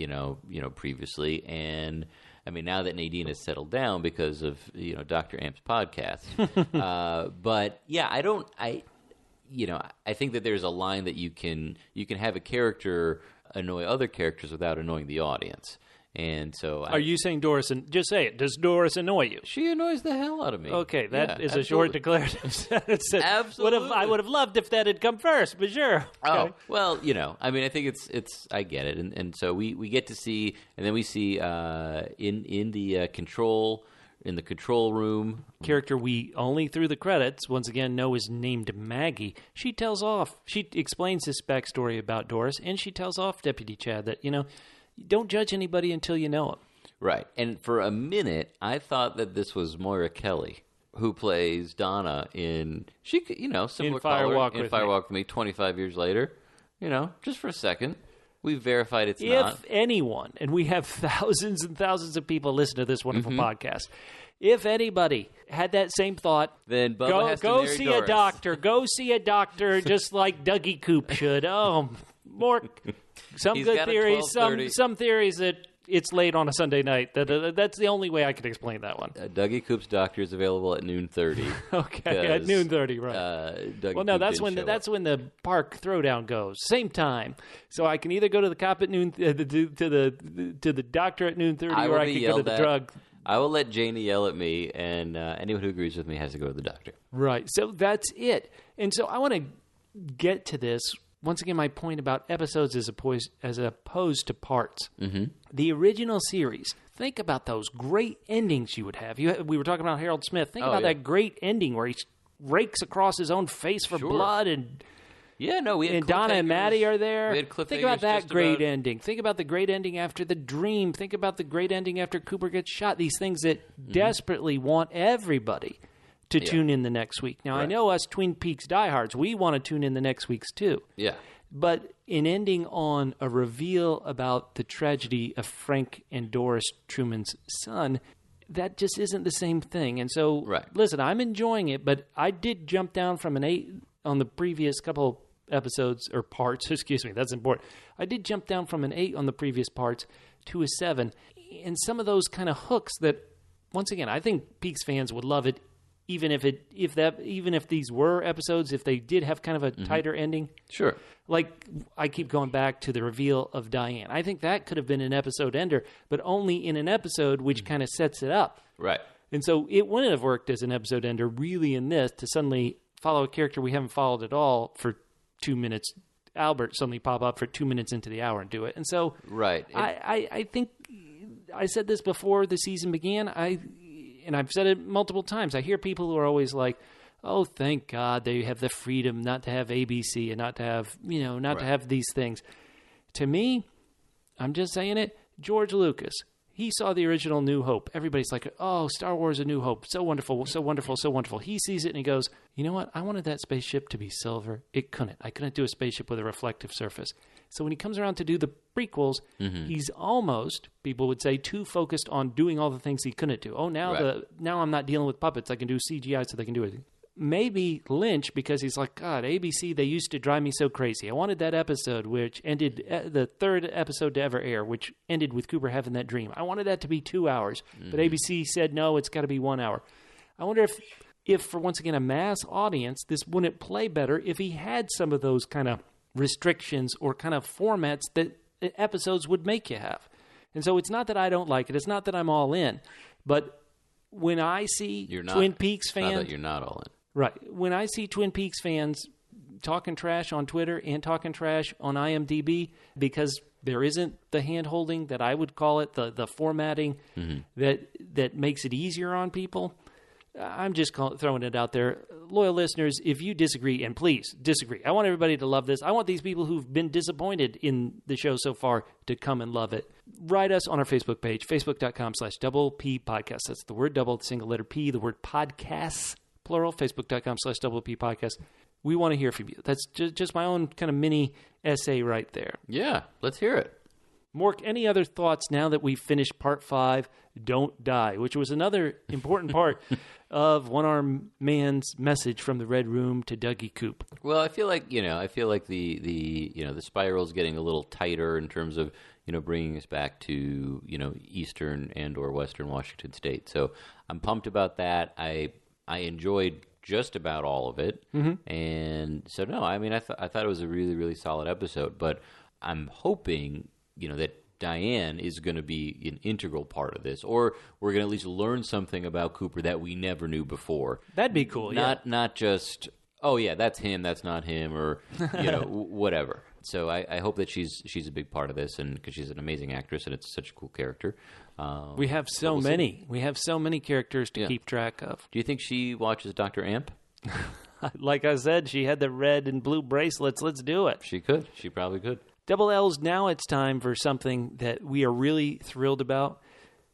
previously, and I mean, now that Nadine has settled down because of Dr. Amp's podcast, but yeah, I think that there's a line that you can have a character annoy other characters without annoying the audience. And so are you saying Doris, just say it, does Doris annoy you? She annoys the hell out of me. Okay, that is absolutely. A short declarative sentence. Absolutely. I would have loved if that had come first, but sure. Okay. Oh, well, I mean, I think it's I get it. And so we get to see, and then we see in the control room. Character we only through the credits, once again, know is named Maggie. She explains this backstory about Doris, and she tells off Deputy Chad that, don't judge anybody until you know him. Right. And for a minute, I thought that this was Moira Kelly, who plays Donna in similar Firewalk with Me 25 years later. Just for a second. We've verified it's not. If anyone, and we have thousands and thousands of people listen to this wonderful podcast, if anybody had that same thought, then Bubba has to go marry see Doris. a doctor. Go see a doctor, just like DougieCoop should. Oh, Mork. Some good theories, some theories that it's late on a Sunday night. That's the only way I could explain that one. DougieCoop's doctor is available at 12:30. Okay, at 12:30, right? Well, no, that's when the park throwdown goes. Same time, so I can either go to the cop at noon, to the doctor at 12:30, or I can go to the drug. I will let Janie yell at me, and anyone who agrees with me has to go to the doctor. Right. So that's it. And so I want to get to this. Once again, my point about episodes as opposed to parts. The original series, think about those great endings you would have. We were talking about Harold Smith. Think about that great ending where he rakes across his own face for blood. And we had Donna and Maddie are there. We had think about that great ending. Think about the great ending after the dream. Think about the great ending after Cooper gets shot. These things that desperately want everybody to tune in the next week. Now, I know us Twin Peaks diehards, we want to tune in the next weeks too. Yeah. But in ending on a reveal about the tragedy of Frank and Doris Truman's son, that just isn't the same thing. And so, listen, I'm enjoying it, but I did jump down from an 8 on the previous couple episodes or parts. Excuse me, that's important. I did jump down from an 8 on the previous parts to a 7, and some of those kind of hooks that, once again, I think Peaks fans would love it, even if these were episodes, if they did have kind of a tighter ending. Sure. Like, I keep going back to the reveal of Diane. I think that could have been an episode ender, but only in an episode which kind of sets it up. Right. And so it wouldn't have worked as an episode ender really in this to suddenly follow a character we haven't followed at all for 2 minutes. Albert suddenly pop up for 2 minutes into the hour and do it. And so right. I think I said this before the season began. And I've said it multiple times. I hear people who are always like, oh, thank God they have the freedom not to have ABC and not to have, to have these things. To me, I'm just saying it, George Lucas, he saw the original New Hope. Everybody's like, oh, Star Wars A New Hope. So wonderful, so wonderful, so wonderful. He sees it and he goes, you know what? I wanted that spaceship to be silver. It couldn't. I couldn't do a spaceship with a reflective surface. So when he comes around to do the prequels, he's almost, people would say, too focused on doing all the things he couldn't do. Oh, now I'm not dealing with puppets. I can do CGI so they can do it. Maybe Lynch, because he's like, God, ABC, they used to drive me so crazy. I wanted that episode, which ended, the third episode to ever air, which ended with Cooper having that dream. I wanted that to be 2 hours, but ABC said, no, it's got to be 1 hour. I wonder if for, once again, a mass audience, this wouldn't play better if he had some of those kind of restrictions or kind of formats that episodes would make you have. And so it's not that I don't like it. It's not that I'm all in. But when I see Twin Peaks fans... Not that you're not all in. Right. When I see Twin Peaks fans talking trash on Twitter and talking trash on IMDb because there isn't the hand-holding that I would call it, the formatting that makes it easier on people, I'm just throwing it out there. Loyal listeners, if you disagree, and please disagree. I want everybody to love this. I want these people who've been disappointed in the show so far to come and love it. Write us on our Facebook page, facebook.com/double P podcast. That's the word double, the single letter P, the word podcasts, plural, facebook.com/double P podcast. We want to hear from you. That's just my own kind of mini essay right there. Yeah, let's hear it. Mork, any other thoughts now that we've finished part 5, Don't Die, which was another important part of One Arm Man's message from the Red Room to DougieCoop? Well, I feel like, the spiral's getting a little tighter in terms of, bringing us back to, Eastern and or Western Washington State. So I'm pumped about that. I enjoyed just about all of it. And so, no, I mean, I thought it was a really, really solid episode, but I'm hoping, that Diane is going to be an integral part of this, or we're going to at least learn something about Cooper that we never knew before. That'd be cool, Not just, oh, yeah, that's him, that's not him, or, whatever. So I hope that she's a big part of this, and because she's an amazing actress, and it's such a cool character. We have so many. We have so many characters to keep track of. Do you think she watches Dr. Amp? Like I said, she had the red and blue bracelets. Let's do it. She could. She probably could. Double L's, now it's time for something that we are really thrilled about.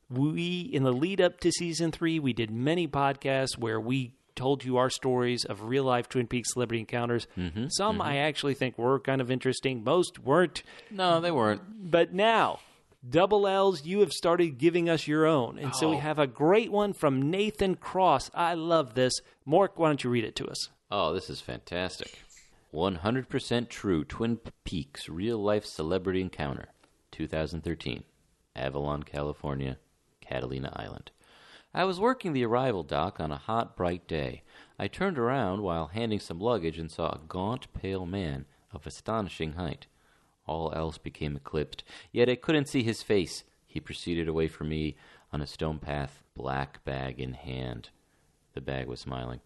In the lead up to season 3, we did many podcasts where we told you our stories of real-life Twin Peaks celebrity encounters. Some I actually think were kind of interesting. Most weren't. No, they weren't. But now, Double L's, you have started giving us your own. And so we have a great one from Nathan Cross. I love this. Mork, why don't you read it to us? Oh, this is fantastic. 100% true Twin Peaks real-life celebrity encounter. 2013. Avalon, California. Catalina Island. I was working the arrival dock on a hot, bright day. I turned around while handing some luggage and saw a gaunt, pale man of astonishing height. All else became eclipsed, yet I couldn't see his face. He proceeded away from me on a stone path, black bag in hand. The bag was smiling.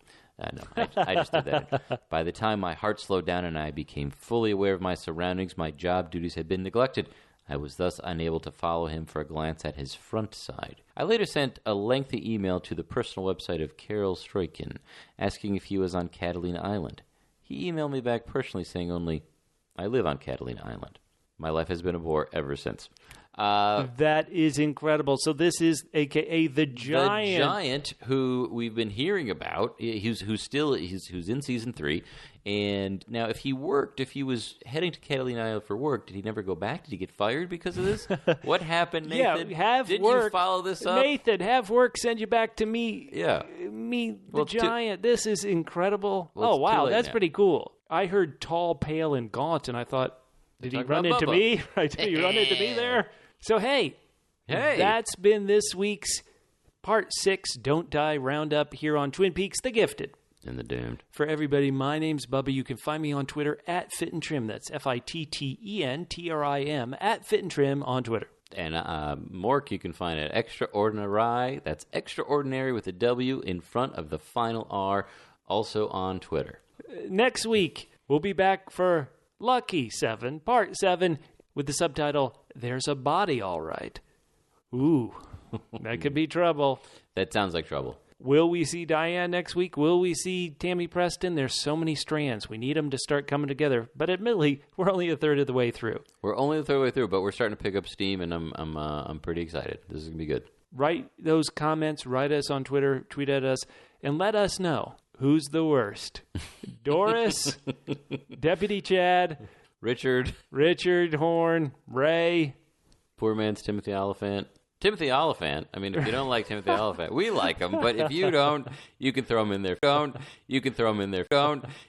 No, I just did that. By the time my heart slowed down and I became fully aware of my surroundings, my job duties had been neglected. I was thus unable to follow him for a glance at his front side. I later sent a lengthy email to the personal website of Carol Stroikin, asking if he was on Catalina Island. He emailed me back personally saying only, I live on Catalina Island. My life has been a bore ever since. That is incredible. So this is a.k.a. the Giant. The Giant, who we've been hearing about, who's in season 3. And now if he was heading to Catalina Island for work, did he never go back? Did he get fired because of this? What happened, Nathan? Didn't you follow this up? Nathan, have work send you back to me. Yeah. The Giant. This is incredible. Well, wow, that's pretty cool. I heard tall, pale, and gaunt, and I thought, did he run into Bubba. me? Did he run into me there? So, hey, that's been this week's Part 6 Don't Die Roundup here on Twin Peaks The Gifted. And the Doomed. For everybody, my name's Bubba. You can find me on Twitter at Fit and Trim. That's FITTENTRIM at Fit and Trim on Twitter. And Mork, you can find at Extraordinary. That's extraordinary with a W in front of the final R, also on Twitter. Next week, we'll be back for Lucky 7, Part 7, with the subtitle, There's a Body All Right. Ooh, that could be trouble. That sounds like trouble. Will we see Diane next week? Will we see Tammy Preston? There's so many strands. We need them to start coming together. But admittedly, we're only a third of the way through. We're only a third way through, but we're starting to pick up steam, and I'm pretty excited. This is gonna be good. Write those comments. Write us on Twitter. Tweet at us, and let us know who's the worst: Doris, Deputy Chad, Richard Horn, Ray. Poor man's Timothy Oliphant. Timothy Oliphant. I mean, if you don't like Timothy Oliphant, we like him. But if you don't, you can throw him in there. You can throw him in there.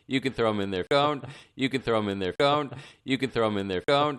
You can throw him in there. You can throw him in there. You can throw him in there. You